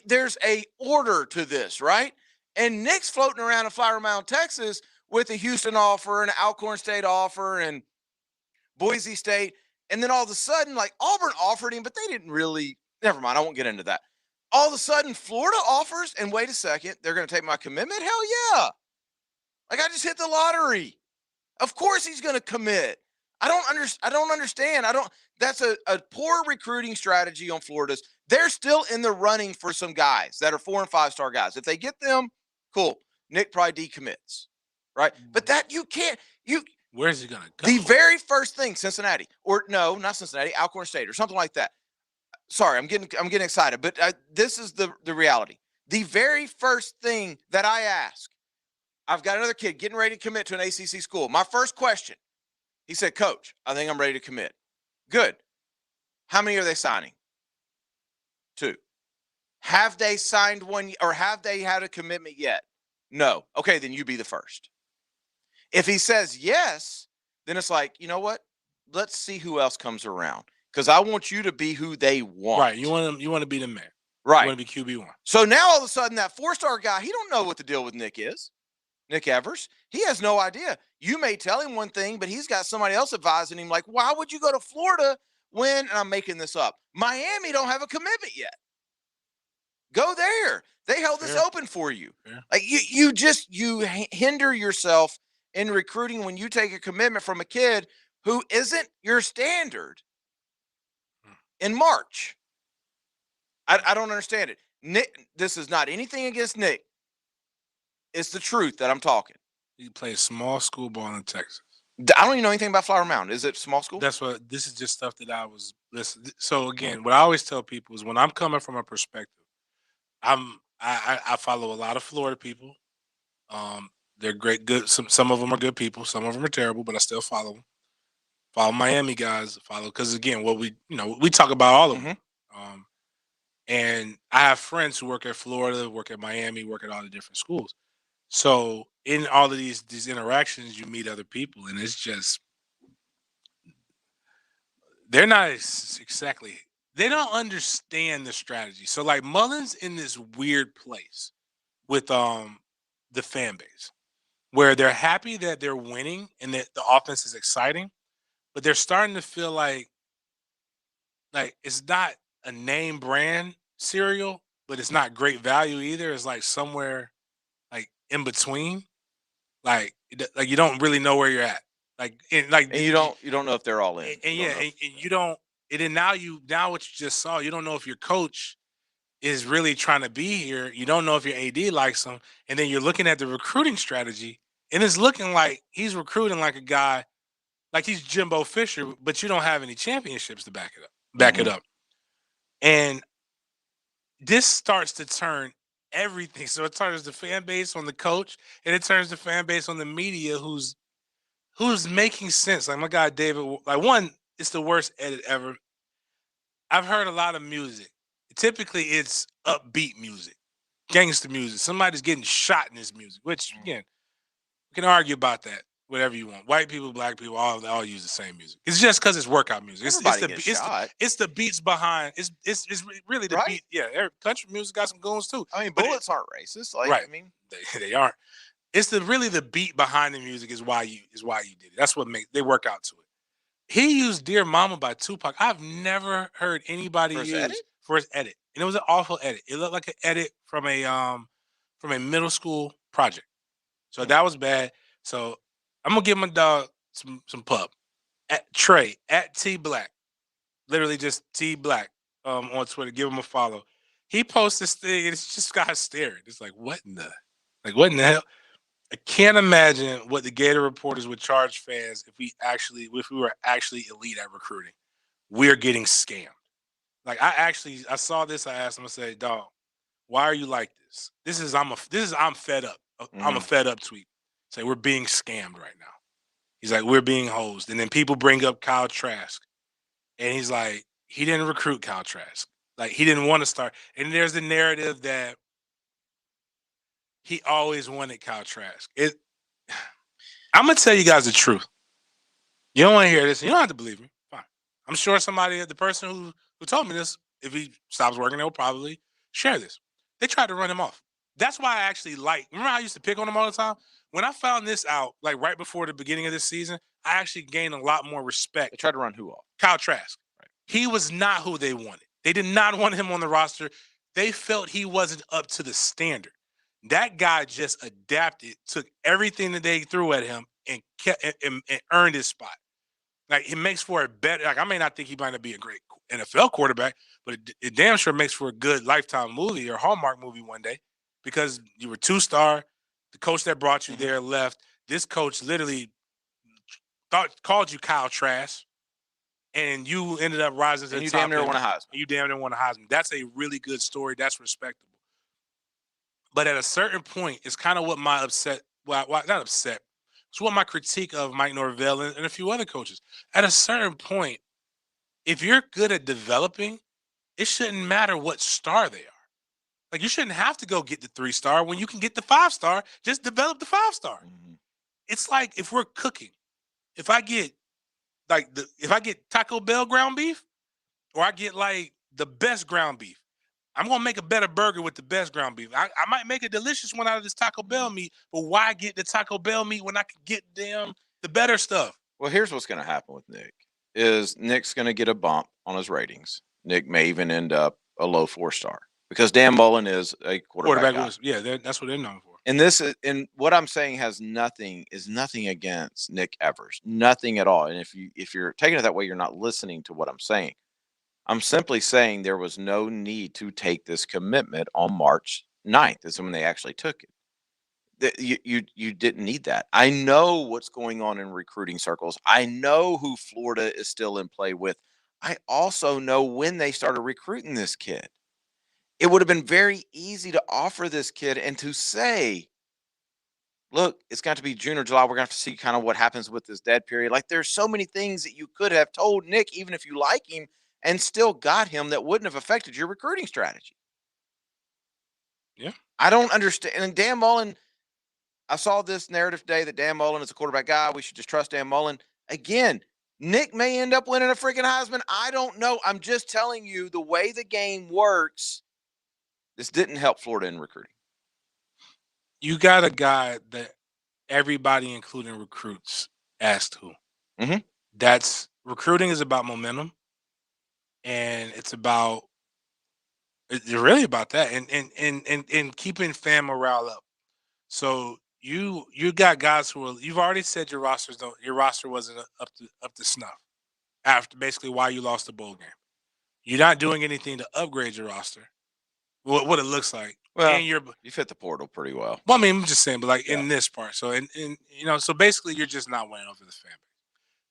There's a order to this, right? And Nick's floating around in Flower Mound, Texas, with a Houston offer and an Alcorn State offer and Boise State. And then all of a sudden, like Auburn offered him, but they didn't really. Never mind. I won't get into that. All of a sudden, Florida offers, and wait a second, they're going to take my commitment? Hell yeah. Like I just hit the lottery. Of course he's going to commit. I don't understand. That's a poor recruiting strategy on Florida's. They're still in the running for some guys that are 4- and 5-star guys. If they get them, cool. Nick probably decommits, right? But that you can't. Where's he going to go? The very first thing, Cincinnati, or no, not Cincinnati, Alcorn State or something like that. Sorry, I'm getting excited, but this is the reality. The very first thing that I ask, I've got another kid getting ready to commit to an ACC school. My first question, he said, Coach, I think I'm ready to commit. Good. How many are they signing? 2. Have they signed one or have they had a commitment yet? No. Okay, then you be the first. If he says yes, then it's like, you know what? Let's see who else comes around. Because I want you to be who they want. Right. You want to be the man. Right. You want to be QB1. So now all of a sudden that 4-star guy, he don't know what the deal with Nick is. Nick Evers. He has no idea. You may tell him one thing, but he's got somebody else advising him like, why would you go to Florida when, and I'm making this up, Miami don't have a commitment yet. Go there. They held this open for you. Yeah. Like you hinder yourself in recruiting when you take a commitment from a kid who isn't your standard in March. I don't understand it. Nick, this is not anything against Nick. It's the truth that I'm talking. He plays small school ball in Texas. I don't even know anything about Flower Mound. Is it small school? This is just stuff that I was listening. So again, what I always tell people is when I'm coming from a perspective, I follow a lot of Florida people. They're great, good. Some of them are good people. Some of them are terrible, but I still follow them. Follow Miami guys. Because again, we talk about all of them. And I have friends who work at Florida, work at Miami, work at all the different schools. So in all of these interactions, you meet other people, and it's just they're not exactly. They don't understand the strategy. So like Mullen's in this weird place with the fan base where they're happy that they're winning and that the offense is exciting, but they're starting to feel like it's not a name brand cereal, but it's not great value either. It's like somewhere like in between, like you don't really know where you're at. And you don't know if they're all in. And you don't. And then now what you just saw, you don't know if your coach is really trying to be here. You don't know if your AD likes him, and then you're looking at the recruiting strategy, and it's looking like he's recruiting like a guy, like he's Jimbo Fisher, but you don't have any championships to back it up. And this starts to turn everything. So it turns the fan base on the coach, and it turns the fan base on the media who's making sense. Like my guy David, like one, it's the worst edit ever. I've heard a lot of music. Typically, it's upbeat music, gangster music. Somebody's getting shot in this music, which again, we can argue about that. Whatever you want. White people, black people, all use the same music. It's just because it's workout music. It's the beats behind. It's really the beat. Yeah, country music got some goons too. I mean, bullets aren't racist. Like, right. I mean, they aren't. It's really the beat behind the music is why you did it. That's what they work out to it. He used "Dear Mama" by Tupac. I've never heard anybody use for his edit, and it was an awful edit. It looked like an edit from a middle school project. So that was bad. So I'm gonna give my dog some pub. At Trey at T Black, literally just T Black on Twitter. Give him a follow. He posts this thing, and it's just guys staring. It's like what in the hell? I can't imagine what the Gator reporters would charge fans if we were actually elite at recruiting. We're getting scammed. Like I saw this. I asked him. I said, "Dog, why are you like this? This is I'm fed up. I'm a fed up tweet. Say we're being scammed right now." He's like, "We're being hosed." And then people bring up Kyle Trask, and he's like, "He didn't recruit Kyle Trask. Like he didn't want to start." And there's the narrative that he always wanted Kyle Trask. I'm gonna tell you guys the truth. You don't want to hear this. You don't have to believe me. Fine. I'm sure the person who told me this, if he stops working, they'll probably share this. They tried to run him off. That's why I actually remember how I used to pick on him all the time? When I found this out, like right before the beginning of this season, I actually gained a lot more respect. They tried to run who off? Kyle Trask. Right. He was not who they wanted. They did not want him on the roster. They felt he wasn't up to the standard. That guy just adapted, took everything that they threw at him and kept and earned his spot. Like it makes for a better. Like I may not think he might not be a great NFL quarterback, but it damn sure makes for a good Lifetime movie or Hallmark movie one day, because you were 2-star. The coach that brought you there left. This coach literally called you Kyle Trask, and you ended up rising to the top. You damn near won a Heisman. You damn near won a Heisman. That's a really good story. That's respectable. But at a certain point, it's kind of what my not upset. It's what my critique of Mike Norvell and a few other coaches. At a certain point, if you're good at developing, it shouldn't matter what star they are. Like you shouldn't have to go get the 3-star when you can get the 5-star. Just develop the 5-star. Mm-hmm. It's like if we're cooking, if I get Taco Bell ground beef, or I get like the best ground beef, I'm gonna make a better burger with the best ground beef. I might make a delicious one out of this Taco Bell meat, but why get the Taco Bell meat when I can get the better stuff? Well, here's what's gonna happen with Nick. Nick's gonna get a bump on his ratings. Nick may even end up a low 4-star because Dan Mullen is a quarterback. That's what they're known for. And what I'm saying is nothing against Nick Evers, nothing at all. And if you're taking it that way, you're not listening to what I'm saying. I'm simply saying there was no need to take this commitment on March 9th. That's when they actually took it. You didn't need that. I know what's going on in recruiting circles. I know who Florida is still in play with. I also know when they started recruiting this kid. It would have been very easy to offer this kid and to say, look, it's got to be June or July. We're going to have to see kind of what happens with this dead period. Like there's so many things that you could have told Nick, even if you like him, and still got him, that wouldn't have affected your recruiting strategy. Yeah. I don't understand. And Dan Mullen, I saw this narrative today that Dan Mullen is a quarterback guy. We should just trust Dan Mullen. Again, Nick may end up winning a freaking Heisman. I don't know. I'm just telling you the way the game works. This didn't help Florida in recruiting. You got a guy that everybody, including recruits, asked who. Mm-hmm. That's recruiting is about momentum. And it's really about that and keeping fan morale up. So you got guys who are, you've already said your roster wasn't up to snuff after basically why you lost the bowl game. You're not doing anything to upgrade your roster. What it looks like. Well, and you fit the portal pretty well. Well, I mean, I'm just saying, but like in this part. So so basically you're just not winning over the fan base.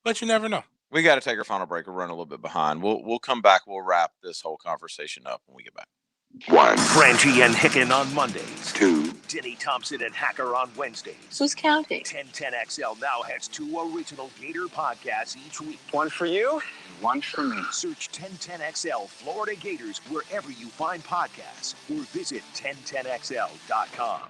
But you never know. We got to take our final break. We're running a little bit behind. We'll come back. We'll wrap this whole conversation up when we get back. 1. Frangie and Hicken on Mondays. 2. Denny Thompson and Hacker on Wednesdays. Who's counting? 1010XL now has 2 original Gator podcasts each week. One for you, one for me. Search 1010XL Florida Gators wherever you find podcasts or visit 1010XL.com.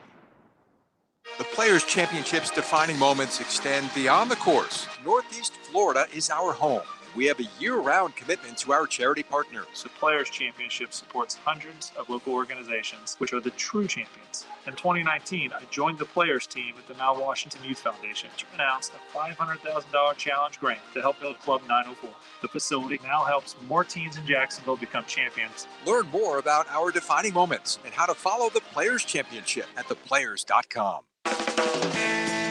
The Players' Championships defining moments extend beyond the course. Northeast Florida is our home. We have a year-round commitment to our charity partners. The Players' Championship supports hundreds of local organizations, which are the true champions. In 2019, I joined the Players team at the Now Washington Youth Foundation to announce a $500,000 challenge grant to help build Club 904. The facility now helps more teams in Jacksonville become champions. Learn more about our defining moments and how to follow the Players' Championship at theplayers.com.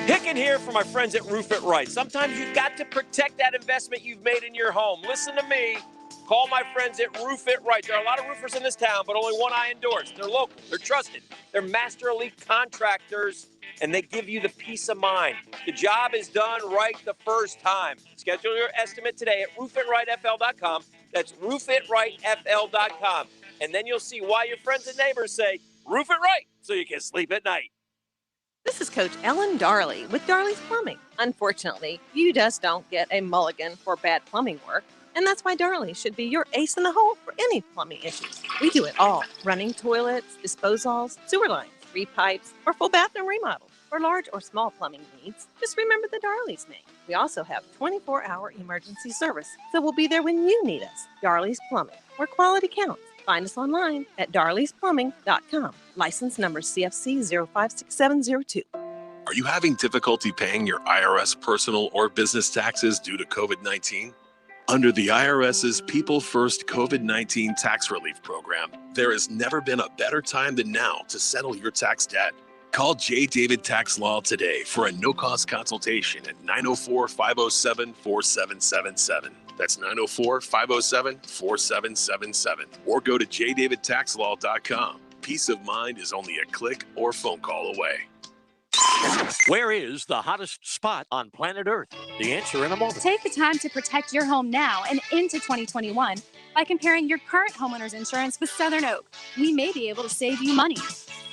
Hicken here for my friends at Roof It Right. Sometimes you've got to protect that investment you've made in your home. Listen to me. Call my friends at Roof It Right. There are a lot of roofers in this town, but only one I endorse. They're local. They're trusted. They're master elite contractors, and they give you the peace of mind. The job is done right the first time. Schedule your estimate today at roofitRightFL.com. That's roofitRightFL.com. And then you'll see why your friends and neighbors say, Roof It Right, so you can sleep at night. This is Coach Ellen Darley with Darley's Plumbing. Unfortunately, you just don't get a mulligan for bad plumbing work, and that's why Darley should be your ace in the hole for any plumbing issues. We do it all: running toilets, disposals, sewer lines, repipes, or full bathroom remodels. For large or small plumbing needs, just remember the Darley's name. We also have 24-hour emergency service, so we'll be there when you need us. Darley's Plumbing, where quality counts. Find us online at darleysplumbing.com. License number CFC 056702. Are you having difficulty paying your IRS personal or business taxes due to COVID-19? Under the IRS's People First COVID-19 Tax Relief Program, there has never been a better time than now to settle your tax debt. Call J. David Tax Law today for a no-cost consultation at 904-507-4777. That's 904-507-4777. Or go to jdavidtaxlaw.com. Peace of mind is only a click or phone call away. Where is the hottest spot on planet Earth? The answer in a moment. Take the time to protect your home now and into 2021 by comparing your current homeowner's insurance with Southern Oak. We may be able to save you money.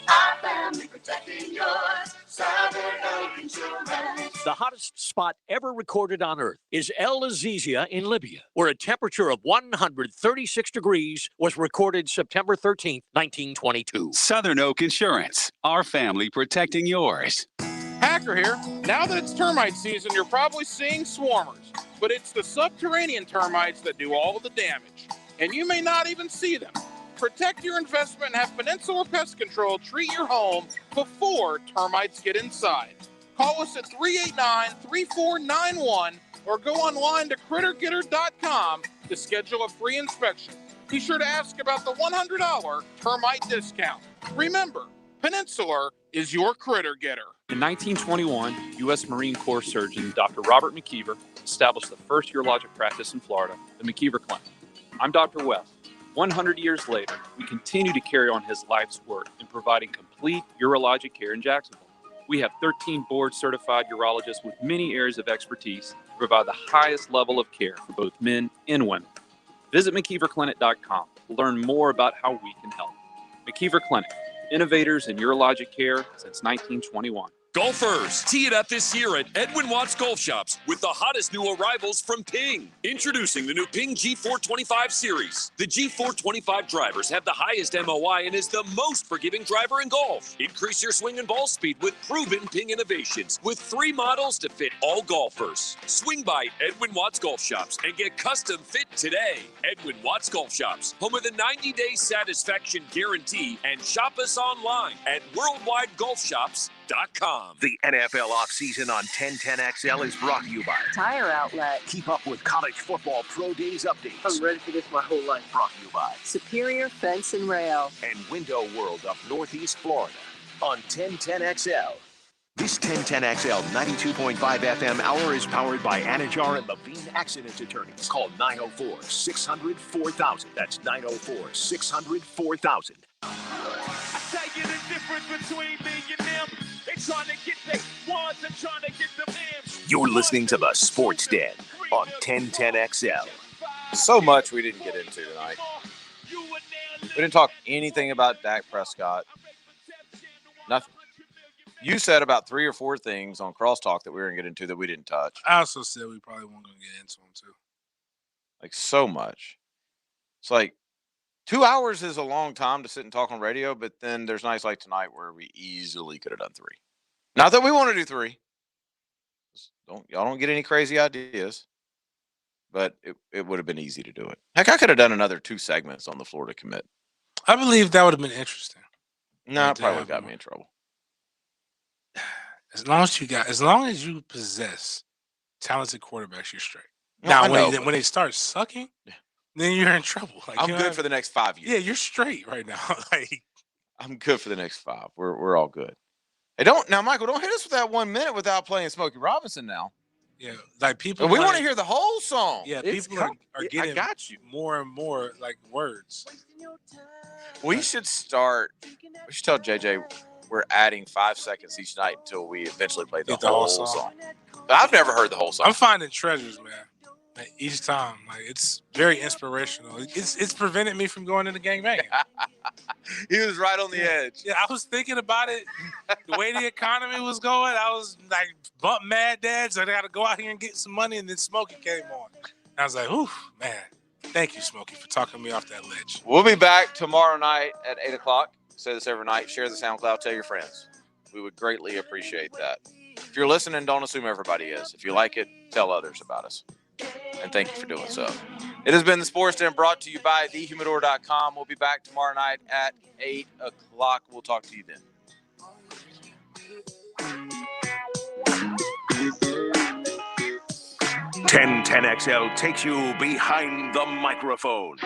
Our family protecting yours. Southern Oak Insurance. The hottest spot ever recorded on Earth is El Azizia in Libya, where a temperature of 136 degrees was recorded September 13th, 1922. Southern Oak Insurance, our family protecting yours. Hacker here. Now that it's termite season, you're probably seeing swarmers, but it's the subterranean termites that do all the damage, and you may not even see them. Protect your investment and have Peninsula Pest Control treat your home before termites get inside. Call us at 389-3491 or go online to crittergetter.com to schedule a free inspection. Be sure to ask about the $100 termite discount. Remember, Peninsula is your critter getter. In 1921, U.S. Marine Corps surgeon Dr. Robert McKeever established the first urologic practice in Florida, the McKeever Clinic. I'm Dr. West. 100 years later, we continue to carry on his life's work in providing complete urologic care in Jacksonville. We have 13 board-certified urologists with many areas of expertise to provide the highest level of care for both men and women. Visit McKeeverClinic.com to learn more about how we can help. McKeever Clinic, innovators in urologic care since 1921. Golfers, tee it up this year at Edwin Watts Golf Shops with the hottest new arrivals from Ping. Introducing the new Ping G425 series. The G425 drivers have the highest MOI and is the most forgiving driver in golf. Increase your swing and ball speed with proven Ping innovations with 3 models to fit all golfers. Swing by Edwin Watts Golf Shops and get custom fit today. Edwin Watts Golf Shops, home of the 90-day satisfaction guarantee, and shop us online at worldwidegolfshops.com. The NFL offseason on 1010XL is brought to you by Tire Outlet. Keep up with college football pro days updates. I'm ready for this my whole life. Brought to you by Superior Fence and Rail. and Window World of Northeast Florida. on 1010XL. This 1010XL 92.5 FM hour is powered by Anajar and Levine Accident Attorneys. Call 904-600-4000. That's 904-600-4000. I tell you the difference between me and them. They trying to get their ones and trying to get them M's. You're listening to the Sports Den on 1010XL. So much we didn't get into tonight. We didn't talk anything about Dak Prescott. Nothing. You said about 3 or 4 things on Crosstalk that we were going to get into that we didn't touch. I also said we probably weren't going to get into them too. Like so much. It's like 2 hours is a long time to sit and talk on radio, but then there's nights like tonight where we easily could have done 3. Not that we want to do 3. Y'all don't get any crazy ideas, but it would have been easy to do it. Heck, I could have done another 2 segments on the Florida commit. I believe that would have been interesting. No, it probably got me in trouble. As long as you possess talented quarterbacks, you're straight. No, Now, I know, when they start sucking, then you're in trouble. Like, I'm good for the next 5 years. Yeah, you're straight right now. Like, I'm good for the next 5. We're all good. Hey, Michael, don't hit us with that 1 minute without playing Smokey Robinson now. Yeah, like people. We want to hear the whole song. Yeah, people are getting I got you. more and more like words. We should tell JJ we're adding 5 seconds each night until we eventually play the whole song. I've never heard the whole song. I'm finding treasures, man. Like, each time, like it's very inspirational. It's prevented me from going into gangbanging. He was right on the edge. Yeah, I was thinking about it. The way the economy was going, I was like, bump Mad Dad, so I got to go out here and get some money. And then Smokey came on. And I was like, ooh, man. Thank you, Smokey, for talking me off that ledge. We'll be back tomorrow night at 8 o'clock. Say this every night. Share the SoundCloud. Tell your friends. We would greatly appreciate that. If you're listening, don't assume everybody is. If you like it, tell others about us. And thank you for doing so. It has been the Sports Den brought to you by thehumidor.com. We'll be back tomorrow night at 8 o'clock. We'll talk to you then. 1010XL takes you behind the microphone.